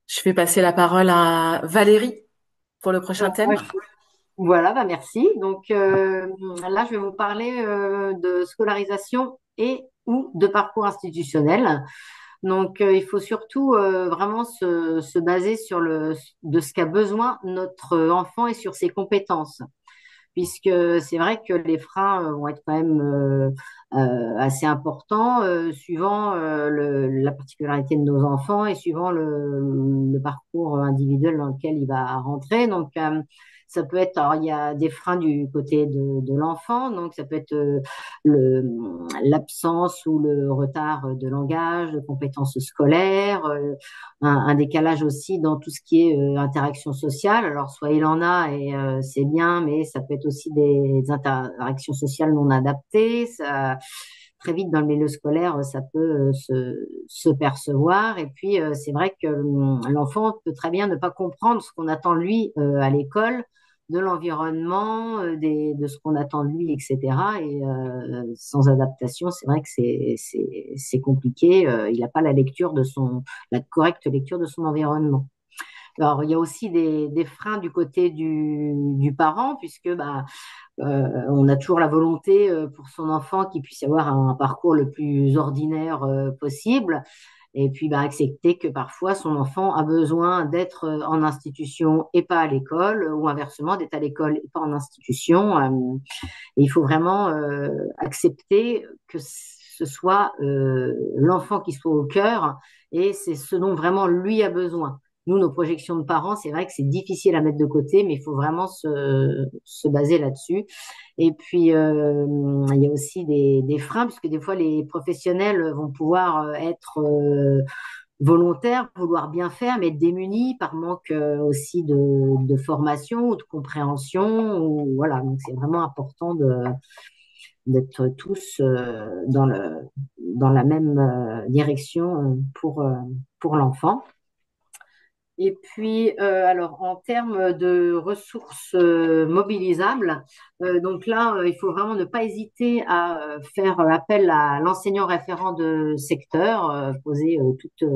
Je fais passer la parole à Valérie pour le prochain Ouais, thème. voilà, bah merci. Donc là, je vais vous parler de scolarisation et ou de parcours institutionnel. Donc, il faut surtout vraiment se baser sur de ce qu'a besoin notre enfant et sur ses compétences, puisque c'est vrai que les freins vont être quand même assez importants suivant la particularité de nos enfants et suivant le parcours individuel dans lequel il va rentrer. Donc, ça peut être, alors il y a des freins du côté de l'enfant, donc ça peut être l'absence ou le retard de langage, de compétences scolaires, un décalage aussi dans tout ce qui est interaction sociale. Alors, soit il en a et c'est bien, mais ça peut être aussi des interactions sociales non adaptées. Ça, très vite dans le milieu scolaire, ça peut se percevoir. Et puis, c'est vrai que l'enfant peut très bien ne pas comprendre ce qu'on attend de lui à l'école, de l'environnement, de ce qu'on attend de lui, etc. Et sans adaptation, c'est vrai que c'est compliqué. Il n'a pas la correcte lecture de son environnement. Alors, il y a aussi des freins du côté du parent, puisque on a toujours la volonté pour son enfant qu'il puisse avoir un parcours le plus ordinaire possible. Et puis, accepter que parfois son enfant a besoin d'être en institution et pas à l'école, ou inversement, d'être à l'école et pas en institution. Et il faut vraiment accepter que ce soit l'enfant qui soit au cœur et c'est ce dont vraiment lui a besoin. Nous, nos projections de parents, c'est vrai que c'est difficile à mettre de côté, mais il faut vraiment se baser là-dessus. Et puis, il y a aussi des freins, puisque des fois, les professionnels vont pouvoir être volontaires, vouloir bien faire, mais être démunis par manque aussi de formation ou de compréhension. Ou, voilà, donc c'est vraiment important d'être tous dans la même direction pour l'enfant. Et puis, alors, en termes de ressources mobilisables, donc là, il faut vraiment ne pas hésiter à faire appel à l'enseignant référent de secteur, poser toutes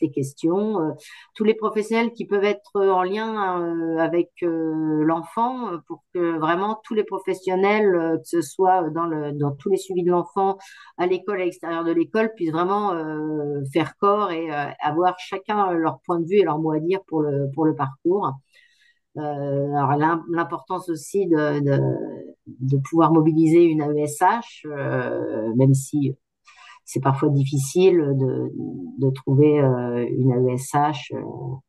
les questions. Tous les professionnels qui peuvent être en lien avec l'enfant, pour que vraiment tous les professionnels, que ce soit dans tous les suivis de l'enfant, à l'école, à l'extérieur de l'école, puissent vraiment faire corps et avoir chacun leur point de vue et leur mot à dire pour le parcours. Alors l'importance aussi de pouvoir mobiliser une AESH, même si c'est parfois difficile de trouver une AESH,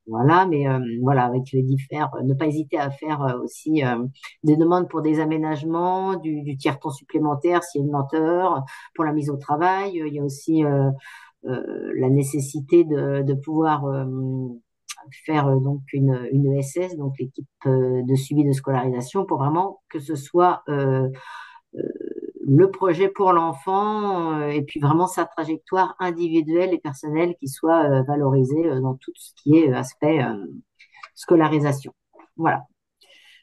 voilà, mais voilà, avec les ne pas hésiter à faire aussi des demandes pour des aménagements, du tiers-temps supplémentaire s'il y a une lenteur, pour la mise au travail. Il y a aussi la nécessité de pouvoir faire donc une ESS, donc l'équipe de suivi de scolarisation, pour vraiment que ce soit euh, le projet pour l'enfant et puis vraiment sa trajectoire individuelle et personnelle qui soit valorisée dans tout ce qui est aspect scolarisation. Voilà.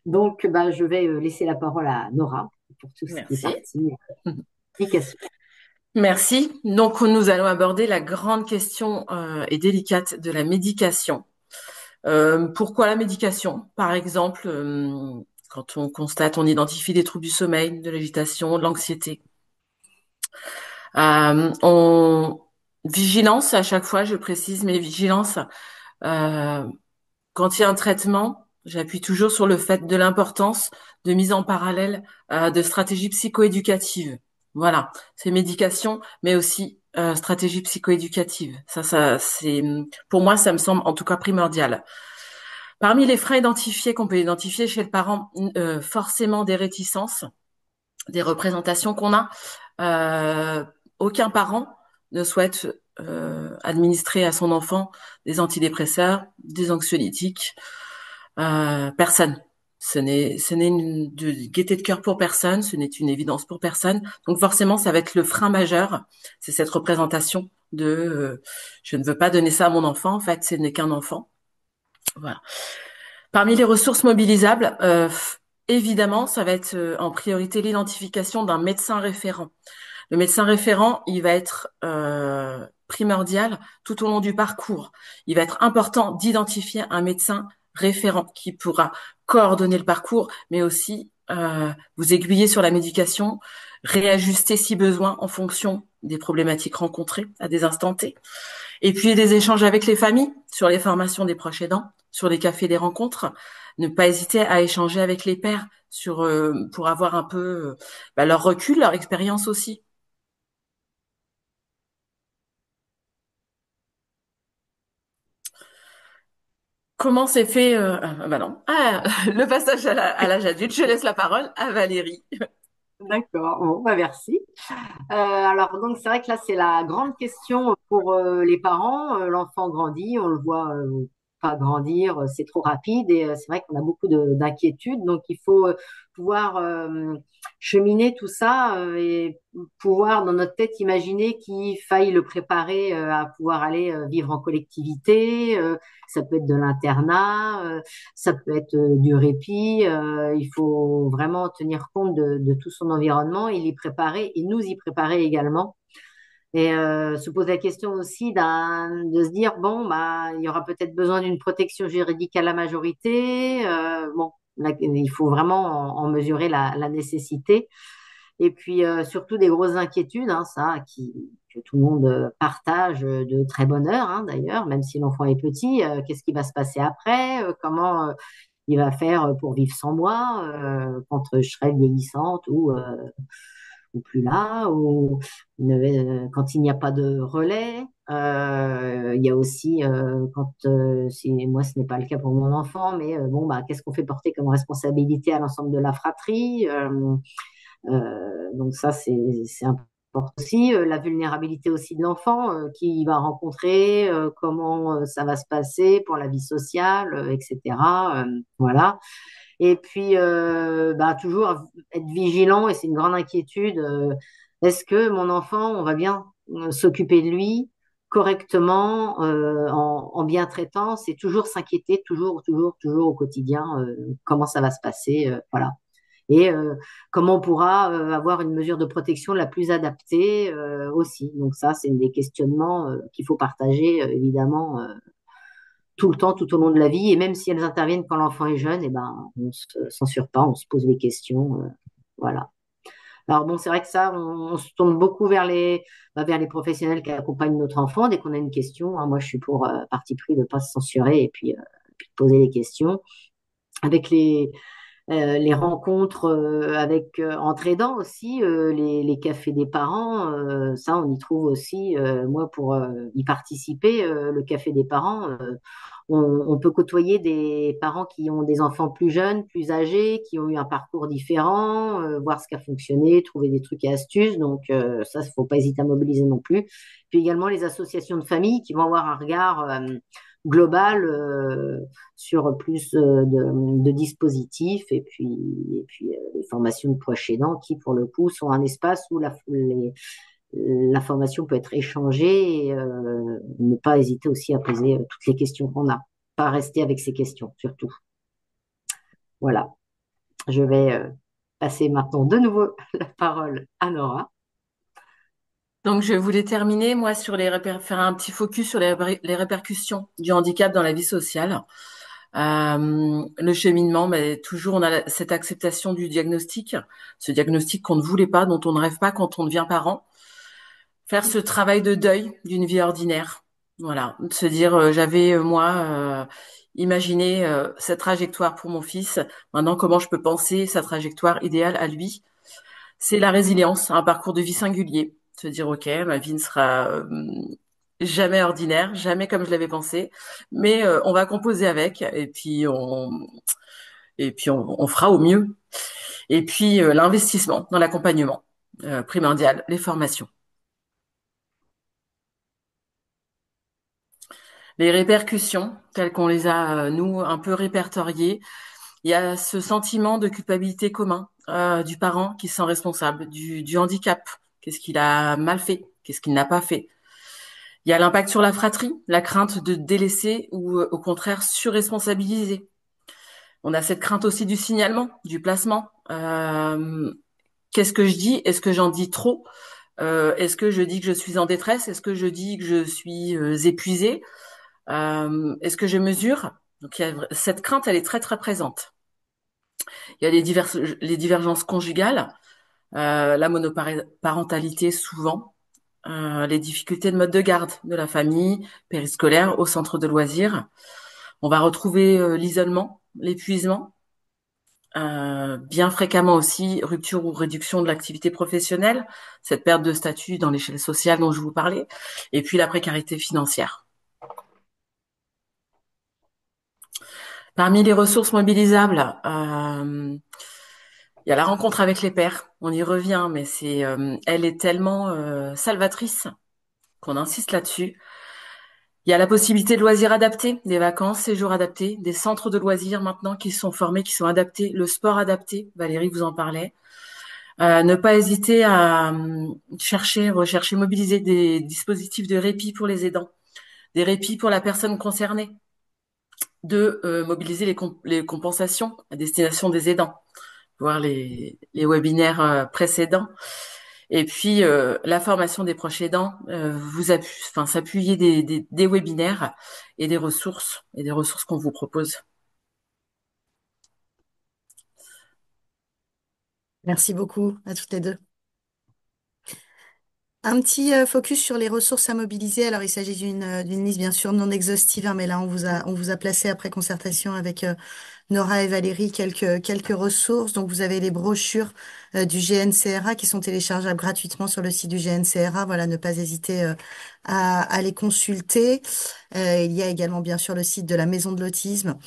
Donc, je vais laisser la parole à Nora pour tout ce qui est Merci. partie explication. Merci. Donc, nous allons aborder la grande question et délicate de la médication. Pourquoi la médication? Par exemple, quand on identifie des troubles du sommeil, de l'agitation, de l'anxiété. Vigilance à chaque fois, je précise, mais vigilance. Euh, Quand il y a un traitement, j'appuie toujours sur le fait de l'importance de mise en parallèle de stratégies psychoéducatives. Voilà, c'est médication, mais aussi stratégie psychoéducative. C'est pour moi, ça me semble en tout cas primordial. Parmi les freins identifiés qu'on peut identifier chez le parent, forcément des réticences, des représentations qu'on a. Euh, Aucun parent ne souhaite administrer à son enfant des antidépresseurs, des anxiolytiques. Personne. Ce n'est une de gaieté de cœur pour personne, ce n'est une évidence pour personne. Donc forcément, ça va être le frein majeur, c'est cette représentation de je ne veux pas donner ça à mon enfant. En fait, ce n'est qu'un enfant. Voilà. Parmi les ressources mobilisables, évidemment, ça va être en priorité l'identification d'un médecin référent. Le médecin référent, il va être primordial tout au long du parcours. Il va être important d'identifier un médecin référent qui pourra coordonner le parcours, mais aussi vous aiguiller sur la médication, réajuster si besoin en fonction des problématiques rencontrées à des instants T. Et puis des échanges avec les familles sur les formations des proches aidants, sur les cafés des rencontres. Ne pas hésiter à échanger avec les pairs pour avoir un peu leur recul, leur expérience aussi. Comment s'est fait bah non. Ah, le passage à l'âge adulte. Je laisse la parole à Valérie. D'accord, bon, bah merci. Alors donc c'est vrai que là c'est la grande question pour les parents. L'enfant grandit, on le voit pas grandir, c'est trop rapide et c'est vrai qu'on a beaucoup d'inquiétudes. Donc il faut pouvoir cheminer tout ça et pouvoir dans notre tête imaginer qu'il faille le préparer à pouvoir aller vivre en collectivité. Ça peut être de l'internat, ça peut être du répit. Il faut vraiment tenir compte de tout son environnement et l'y préparer et nous y préparer également. Et se poser la question aussi de se dire, bon, bah, il y aura peut-être besoin d'une protection juridique à la majorité. Bon, là, il faut vraiment en mesurer la nécessité. Et puis surtout des grosses inquiétudes, hein, que tout le monde partage de très bonne heure, hein, d'ailleurs, même si l'enfant est petit. Qu'est-ce qui va se passer après? Comment il va faire pour vivre sans moi quand je serai vieillissante ou plus là, ou quand il n'y a pas de relais. Il y a aussi quand si moi ce n'est pas le cas pour mon enfant, mais bon bah qu'est-ce qu'on fait porter comme responsabilité à l'ensemble de la fratrie. Donc ça c'est important aussi. La vulnérabilité aussi de l'enfant qui va rencontrer, comment ça va se passer pour la vie sociale, etc. Voilà. Et puis, bah, toujours être vigilant, et c'est une grande inquiétude. Est-ce que mon enfant, on va bien s'occuper de lui correctement, en bien traitant? C'est toujours s'inquiéter, toujours, toujours, toujours au quotidien, comment ça va se passer, voilà. Et comment on pourra avoir une mesure de protection la plus adaptée aussi. Donc ça, c'est des questionnements qu'il faut partager, évidemment, tout le temps, tout au long de la vie. Et même si elles interviennent quand l'enfant est jeune, eh ben, on ne se censure pas, on se pose des questions. Voilà. Alors bon, c'est vrai que ça, on se tourne beaucoup vers les professionnels qui accompagnent notre enfant dès qu'on a une question, hein. Moi, je suis pour parti pris de ne pas se censurer et puis de poser les questions. Avec les rencontres avec entre aidants aussi, les cafés des parents, ça on y trouve aussi, moi pour y participer, le café des parents, on peut côtoyer des parents qui ont des enfants plus jeunes, plus âgés, qui ont eu un parcours différent, voir ce qui a fonctionné, trouver des trucs et astuces, donc ça, il faut pas hésiter à mobiliser non plus. Puis également les associations de famille qui vont avoir un regard global sur plus de dispositifs et puis les formations de proches aidants qui, pour le coup, sont un espace où la formation peut être échangée et ne pas hésiter aussi à poser toutes les questions qu'on a. Pas rester avec ces questions, surtout. Voilà. Je vais passer maintenant de nouveau la parole à Nora. Donc, je voulais terminer, moi, faire un petit focus sur les répercussions du handicap dans la vie sociale. Le cheminement, mais toujours on a cette acceptation du diagnostic, ce diagnostic qu'on ne voulait pas, dont on ne rêve pas quand on devient parent. Faire ce travail de deuil d'une vie ordinaire. Voilà, de se dire j'avais moi imaginé cette trajectoire pour mon fils. Maintenant, comment je peux penser sa trajectoire idéale à lui? C'est la résilience, un parcours de vie singulier. Se dire ok, ma vie ne sera jamais ordinaire, jamais comme je l'avais pensé, mais on va composer avec et puis on fera au mieux. Et puis l'investissement dans l'accompagnement primordial, les formations. Les répercussions, telles qu'on les a, nous, un peu répertoriées, il y a ce sentiment de culpabilité commun du parent qui se sent responsable du handicap. Qu'est-ce qu'il a mal fait? Qu'est-ce qu'il n'a pas fait? Il y a l'impact sur la fratrie, la crainte de délaisser ou au contraire surresponsabiliser. On a cette crainte aussi du signalement, du placement. Qu'est-ce que je dis? Est-ce que j'en dis trop? Est-ce que je dis que je suis en détresse? Est-ce que je dis que je suis épuisée? Est-ce que je mesure? Donc cette crainte, elle est très très présente. Il y a les divergences conjugales, la monoparentalité souvent, les difficultés de mode de garde de la famille périscolaire au centre de loisirs. On va retrouver l'isolement, l'épuisement, bien fréquemment aussi rupture ou réduction de l'activité professionnelle, cette perte de statut dans l'échelle sociale dont je vous parlais, et puis la précarité financière. Parmi les ressources mobilisables, il y a la rencontre avec les pairs. On y revient, mais elle est tellement salvatrice qu'on insiste là-dessus. Il y a la possibilité de loisirs adaptés, des vacances, séjours adaptés, des centres de loisirs maintenant qui sont formés, qui sont adaptés, le sport adapté. Valérie vous en parlait. Ne pas hésiter à rechercher, mobiliser des dispositifs de répit pour les aidants, des répits pour la personne concernée, de mobiliser les compensations à destination des aidants, voir les webinaires précédents. Et puis la formation des proches aidants, s'appuyer des webinaires et des ressources qu'on vous propose. Merci beaucoup à toutes les deux. Un petit focus sur les ressources à mobiliser. Alors, il s'agit d'une liste bien sûr non exhaustive, hein, mais là, on vous a placé après concertation avec Nora et Valérie quelques ressources. Donc, vous avez les brochures du GNCRA qui sont téléchargeables gratuitement sur le site du GNCRA. Voilà, ne pas hésiter à les consulter. Il y a également bien sûr le site de la Maison de l'Autisme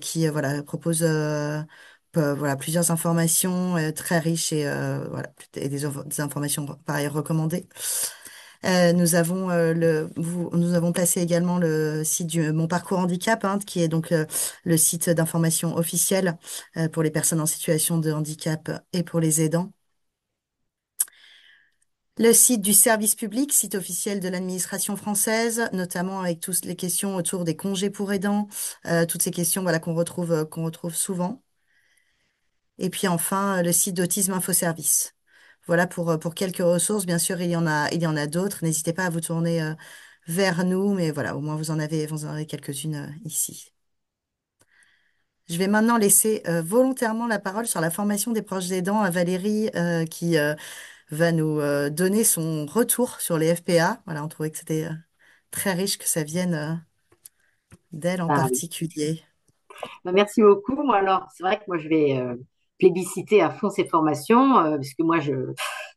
qui voilà propose voilà, plusieurs informations très riches et, voilà, et des informations par ailleurs recommandées. Nous avons placé également le site du Mon Parcours Handicap, hein, qui est donc le site d'information officiel pour les personnes en situation de handicap et pour les aidants. Le site du service public, site officiel de l'administration française, notamment avec toutes les questions autour des congés pour aidants, toutes ces questions voilà, qu'on retrouve souvent. Et puis enfin, le site d'Autisme Info Service. Voilà pour quelques ressources. Bien sûr, il y en a d'autres. N'hésitez pas à vous tourner vers nous, mais voilà, au moins vous en avez quelques-unes ici. Je vais maintenant laisser volontairement la parole sur la formation des proches aidants à Valérie, qui va nous donner son retour sur les FPA. Voilà, on trouvait que c'était très riche que ça vienne d'elle en Ah oui. particulier. Bah, merci beaucoup. Moi, alors, c'est vrai que moi, je vais plébisciter à fond ces formations, parce que moi,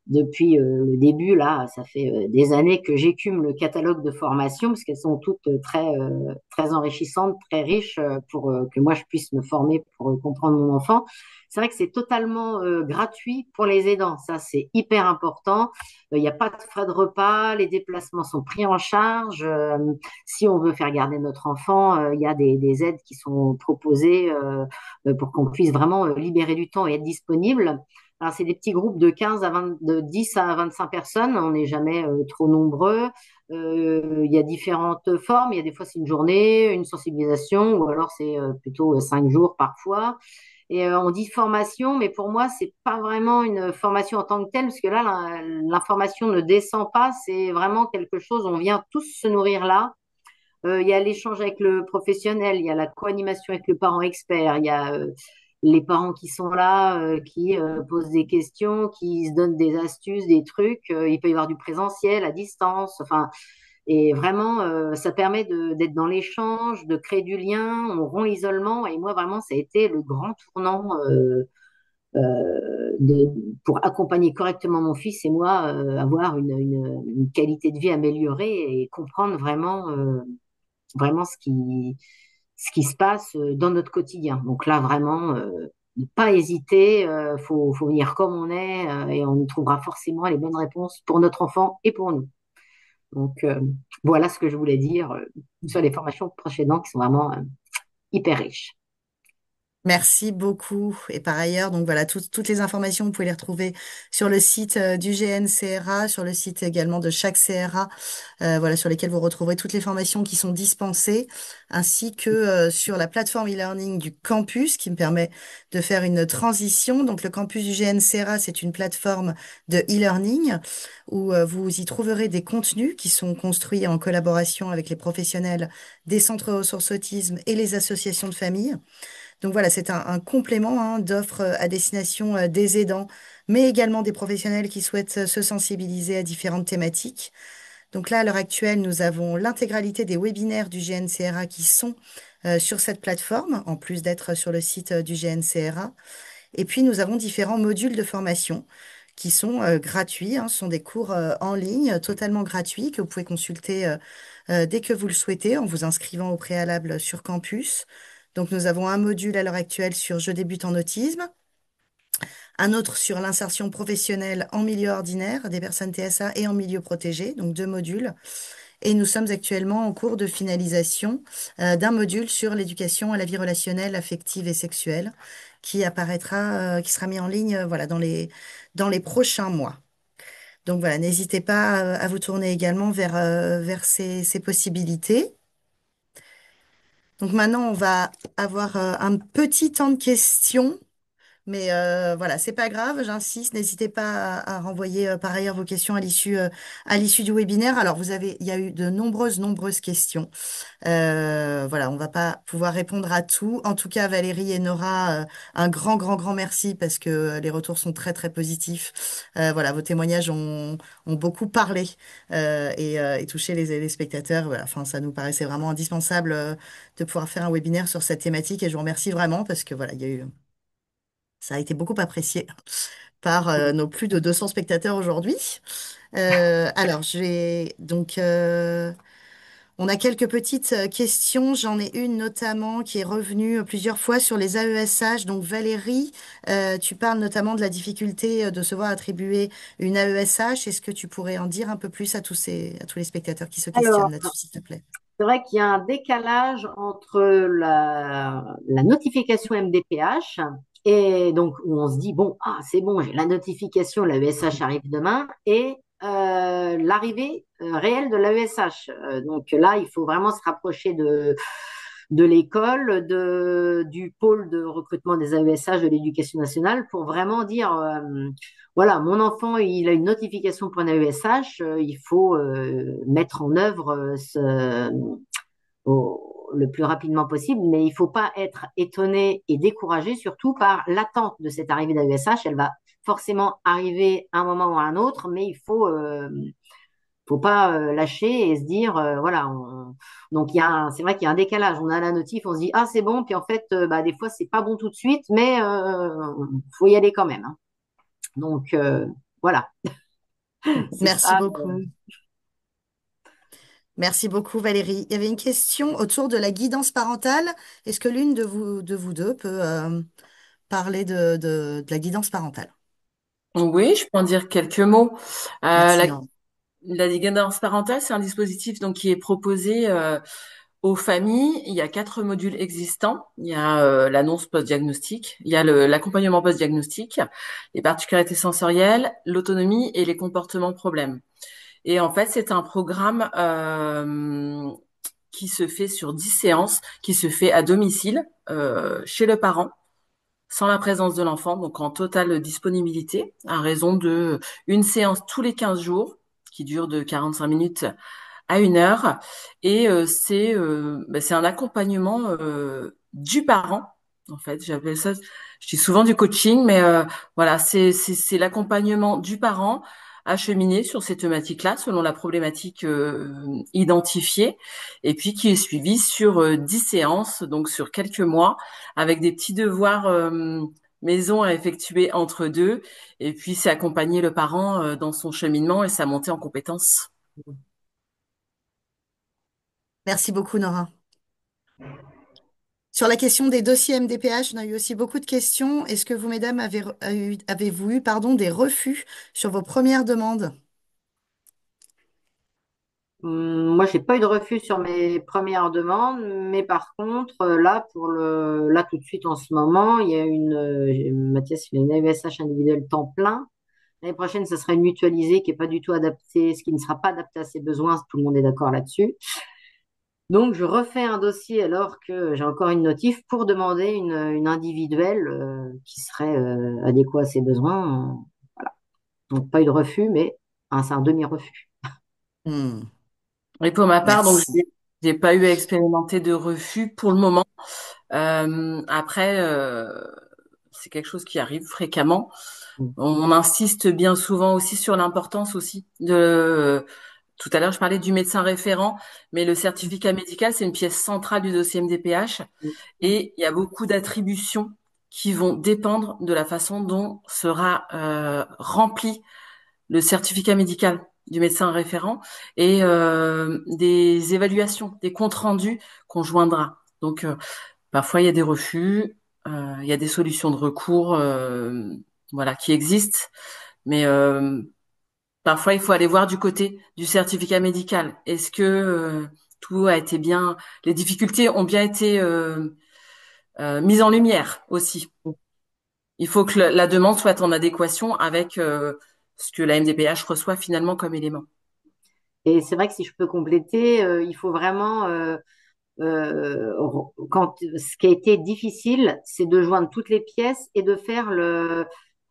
depuis le début, là, ça fait des années que j'écume le catalogue de formations, parce qu'elles sont toutes très enrichissantes, très riches, pour que moi, je puisse me former pour comprendre mon enfant. C'est vrai que c'est totalement gratuit pour les aidants. Ça, c'est hyper important. Il n'y a pas de frais de repas, les déplacements sont pris en charge. Si on veut faire garder notre enfant, il y a des aides qui sont proposées pour qu'on puisse vraiment libérer du temps et être disponible. Alors, c'est des petits groupes de 15 à 20, de 10 à 25 personnes. On n'est jamais trop nombreux. Il y a différentes formes. Il y a des fois, c'est une journée, une sensibilisation, ou alors c'est plutôt 5 jours parfois. Et on dit formation, mais pour moi, c'est pas vraiment une formation en tant que telle, parce que là, l'information ne descend pas. C'est vraiment quelque chose, on vient tous se nourrir là. Il y a l'échange avec le professionnel, il y a la co-animation avec le parent expert, il y a les parents qui sont là, qui posent des questions, qui se donnent des astuces, des trucs. Il peut y avoir du présentiel à distance. Enfin, et vraiment, ça permet d'être dans l'échange, de créer du lien. On rompt l'isolement. Et moi, vraiment, ça a été le grand tournant de, pour accompagner correctement mon fils et moi, avoir une qualité de vie améliorée et comprendre vraiment ce qui se passe dans notre quotidien. Donc là, vraiment, ne pas hésiter, faut venir comme on est et on y trouvera forcément les bonnes réponses pour notre enfant et pour nous. Donc voilà ce que je voulais dire sur les formations précédentes qui sont vraiment hyper riches. Merci beaucoup. Et par ailleurs, donc voilà, toutes les informations, vous pouvez les retrouver sur le site du GNCRA, sur le site également de chaque CRA, voilà, sur lesquels vous retrouverez toutes les formations qui sont dispensées, ainsi que sur la plateforme e-learning du campus, qui me permet de faire une transition. Donc le campus du GNCRA, c'est une plateforme de e-learning où vous y trouverez des contenus qui sont construits en collaboration avec les professionnels des centres ressources autisme et les associations de famille. Donc voilà, c'est un complément hein, d'offres à destination des aidants, mais également des professionnels qui souhaitent se sensibiliser à différentes thématiques. Donc là, à l'heure actuelle, nous avons l'intégralité des webinaires du GNCRA qui sont sur cette plateforme, en plus d'être sur le site du GNCRA. Et puis, nous avons différents modules de formation qui sont gratuits, hein. Ce sont des cours en ligne totalement gratuits que vous pouvez consulter dès que vous le souhaitez en vous inscrivant au préalable sur campus. Donc, nous avons un module à l'heure actuelle sur Je débute en autisme, un autre sur l'insertion professionnelle en milieu ordinaire des personnes TSA et en milieu protégé, donc deux modules. Et nous sommes actuellement en cours de finalisation d'un module sur l'éducation à la vie relationnelle, affective et sexuelle qui apparaîtra, qui sera mis en ligne, voilà, dans les prochains mois. Donc voilà, n'hésitez pas à vous tourner également vers ces possibilités. Donc maintenant, on va avoir un petit temps de questions. Mais voilà, c'est pas grave, j'insiste, n'hésitez pas à renvoyer par ailleurs vos questions à l'issue du webinaire. Alors il y a eu de nombreuses questions. Voilà, on va pas pouvoir répondre à tout. En tout cas, Valérie et Nora, un grand merci parce que les retours sont très positifs. Voilà, vos témoignages ont beaucoup parlé et touché les spectateurs. Voilà, enfin, ça nous paraissait vraiment indispensable de pouvoir faire un webinaire sur cette thématique et je vous remercie vraiment parce que voilà, ça a été beaucoup apprécié par nos plus de 200 spectateurs aujourd'hui. Alors, on a quelques petites questions. J'en ai une notamment qui est revenue plusieurs fois sur les AESH. Donc, Valérie, tu parles notamment de la difficulté de se voir attribuer une AESH. Est-ce que tu pourrais en dire un peu plus à tous les spectateurs qui se questionnent Alors, là-dessus, s'il te plaît? c'est vrai qu'il y a un décalage entre la notification MDPH et donc où on se dit, bon, ah, c'est bon, j'ai la notification, la l'AESH arrive demain, et l'arrivée réelle de l'AESH. Donc là, il faut vraiment se rapprocher de l'école, du pôle de recrutement des AESH de l'éducation nationale pour vraiment dire, voilà, mon enfant, il a une notification pour un AESH, il faut mettre en œuvre le plus rapidement possible, mais il ne faut pas être étonné et découragé, surtout par l'attente de cette arrivée d'AESH. Elle va forcément arriver à un moment ou à un autre, mais il faut pas lâcher et se dire, voilà. Donc c'est vrai qu'il y a un décalage. On a la notif, on se dit, ah c'est bon, puis en fait, bah, des fois c'est pas bon tout de suite, mais faut y aller quand même, hein. Donc voilà, c'est Merci ça. beaucoup. Merci beaucoup, Valérie. Il y avait une question autour de la guidance parentale. Est-ce que l'une de vous deux peut parler de la guidance parentale? Oui, je peux en dire quelques mots. Merci, La, non. la guidance parentale, c'est un dispositif donc qui est proposé aux familles. Il y a 4 modules existants. Il y a l'annonce post-diagnostic, il y a l'accompagnement post-diagnostic, les particularités sensorielles, l'autonomie et les comportements problèmes. Et en fait, c'est un programme qui se fait sur 10 séances, qui se fait à domicile, chez le parent, sans la présence de l'enfant, donc en totale disponibilité, à raison de une séance tous les 15 jours, qui dure de 45 minutes à 1 heure. Et c'est un accompagnement du parent. En fait, j'appelle ça, je dis souvent du coaching, mais voilà, c'est l'accompagnement du parent à cheminer sur ces thématiques-là, selon la problématique identifiée, et puis qui est suivi sur 10 séances, donc sur quelques mois, avec des petits devoirs maison à effectuer entre deux, et puis c'est accompagner le parent dans son cheminement et sa montée en compétences. Merci beaucoup, Nora. Sur la question des dossiers MDPH, on a eu aussi beaucoup de questions. Est-ce que vous, mesdames, avez-vous eu, pardon, des refus sur vos premières demandes? Moi, j'ai pas eu de refus sur mes premières demandes, mais par contre, là, là, tout de suite, en ce moment, il y a Mathias, il a une AESH individuelle temps plein. L'année prochaine, ce sera une mutualisée qui est pas du tout adaptée, ce qui ne sera pas adapté à ses besoins, tout le monde est d'accord là-dessus. Donc, je refais un dossier alors que j'ai encore une notif pour demander une individuelle, qui serait, adéquate à ses besoins. Voilà. Donc, pas eu de refus, mais c'est un demi-refus. Hmm, Et pour ma part, donc merci. J'ai pas eu à expérimenter de refus pour le moment. Après, c'est quelque chose qui arrive fréquemment. On insiste bien souvent aussi sur l'importance aussi de. Tout à l'heure, je parlais du médecin référent, mais le certificat médical, c'est une pièce centrale du dossier MDPH et il y a beaucoup d'attributions qui vont dépendre de la façon dont sera rempli le certificat médical du médecin référent et des évaluations, des comptes rendus qu'on joindra. Donc, parfois, il y a des refus, il y a des solutions de recours, voilà, qui existent, mais parfois, il faut aller voir du côté du certificat médical. Est-ce que tout a été bien, les difficultés ont bien été mises en lumière aussi. Il faut que la demande soit en adéquation avec ce que la MDPH reçoit finalement comme élément. Et c'est vrai que si je peux compléter, il faut vraiment, quand ce qui a été difficile, c'est de joindre toutes les pièces et de faire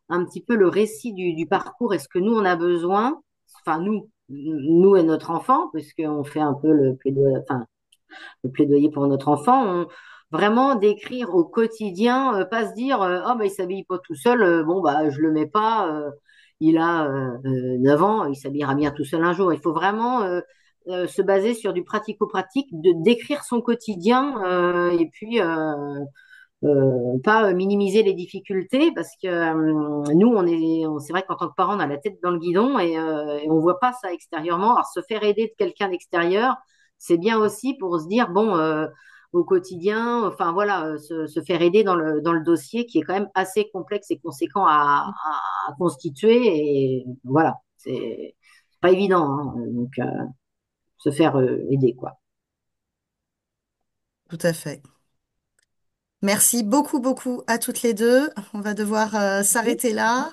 un petit peu le récit du parcours. Est-ce que nous, on a besoin, enfin nous et notre enfant, puisqu'on fait un peu le plaidoyer pour notre enfant, vraiment d'écrire au quotidien, pas se dire, oh, bah, il s'habille pas tout seul, bon, bah, je le mets pas, il a 9 ans, il s'habillera bien tout seul un jour. Il faut vraiment se baser sur du pratico-pratique, d'écrire son quotidien et puis pas minimiser les difficultés parce que nous, c'est vrai qu'en tant que parents, on a la tête dans le guidon et on voit pas ça extérieurement. Alors, se faire aider de quelqu'un d'extérieur, c'est bien aussi pour se dire, bon, au quotidien, enfin voilà, se faire aider dans le dossier qui est quand même assez complexe et conséquent à constituer. Et voilà, c'est pas évident, hein. Donc, se faire aider, quoi. Tout à fait. Merci beaucoup, beaucoup à toutes les deux. On va devoir s'arrêter là.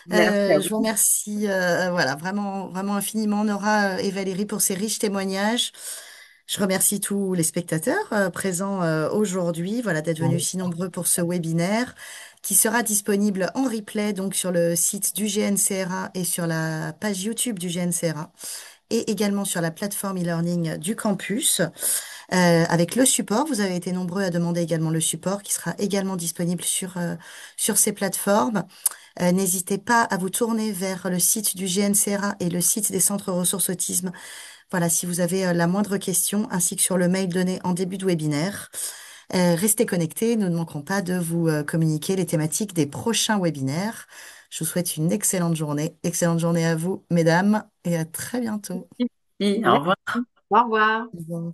Merci à Je vous vous. remercie, voilà, vraiment, vraiment infiniment, Nora et Valérie, pour ces riches témoignages. Je remercie tous les spectateurs présents aujourd'hui, voilà, d'être venus si nombreux pour ce webinaire qui sera disponible en replay donc sur le site du GNCRA et sur la page YouTube du GNCRA et également sur la plateforme e-learning du campus avec le support. Vous avez été nombreux à demander également le support qui sera également disponible sur ces plateformes. N'hésitez pas à vous tourner vers le site du GNCRA et le site des centres ressources autisme. Voilà, si vous avez la moindre question, ainsi que sur le mail donné en début de webinaire. Restez connectés, nous ne manquerons pas de vous communiquer les thématiques des prochains webinaires. Je vous souhaite une excellente journée à vous, mesdames, et à très bientôt. Oui, au Merci. revoir. Au revoir. Au revoir.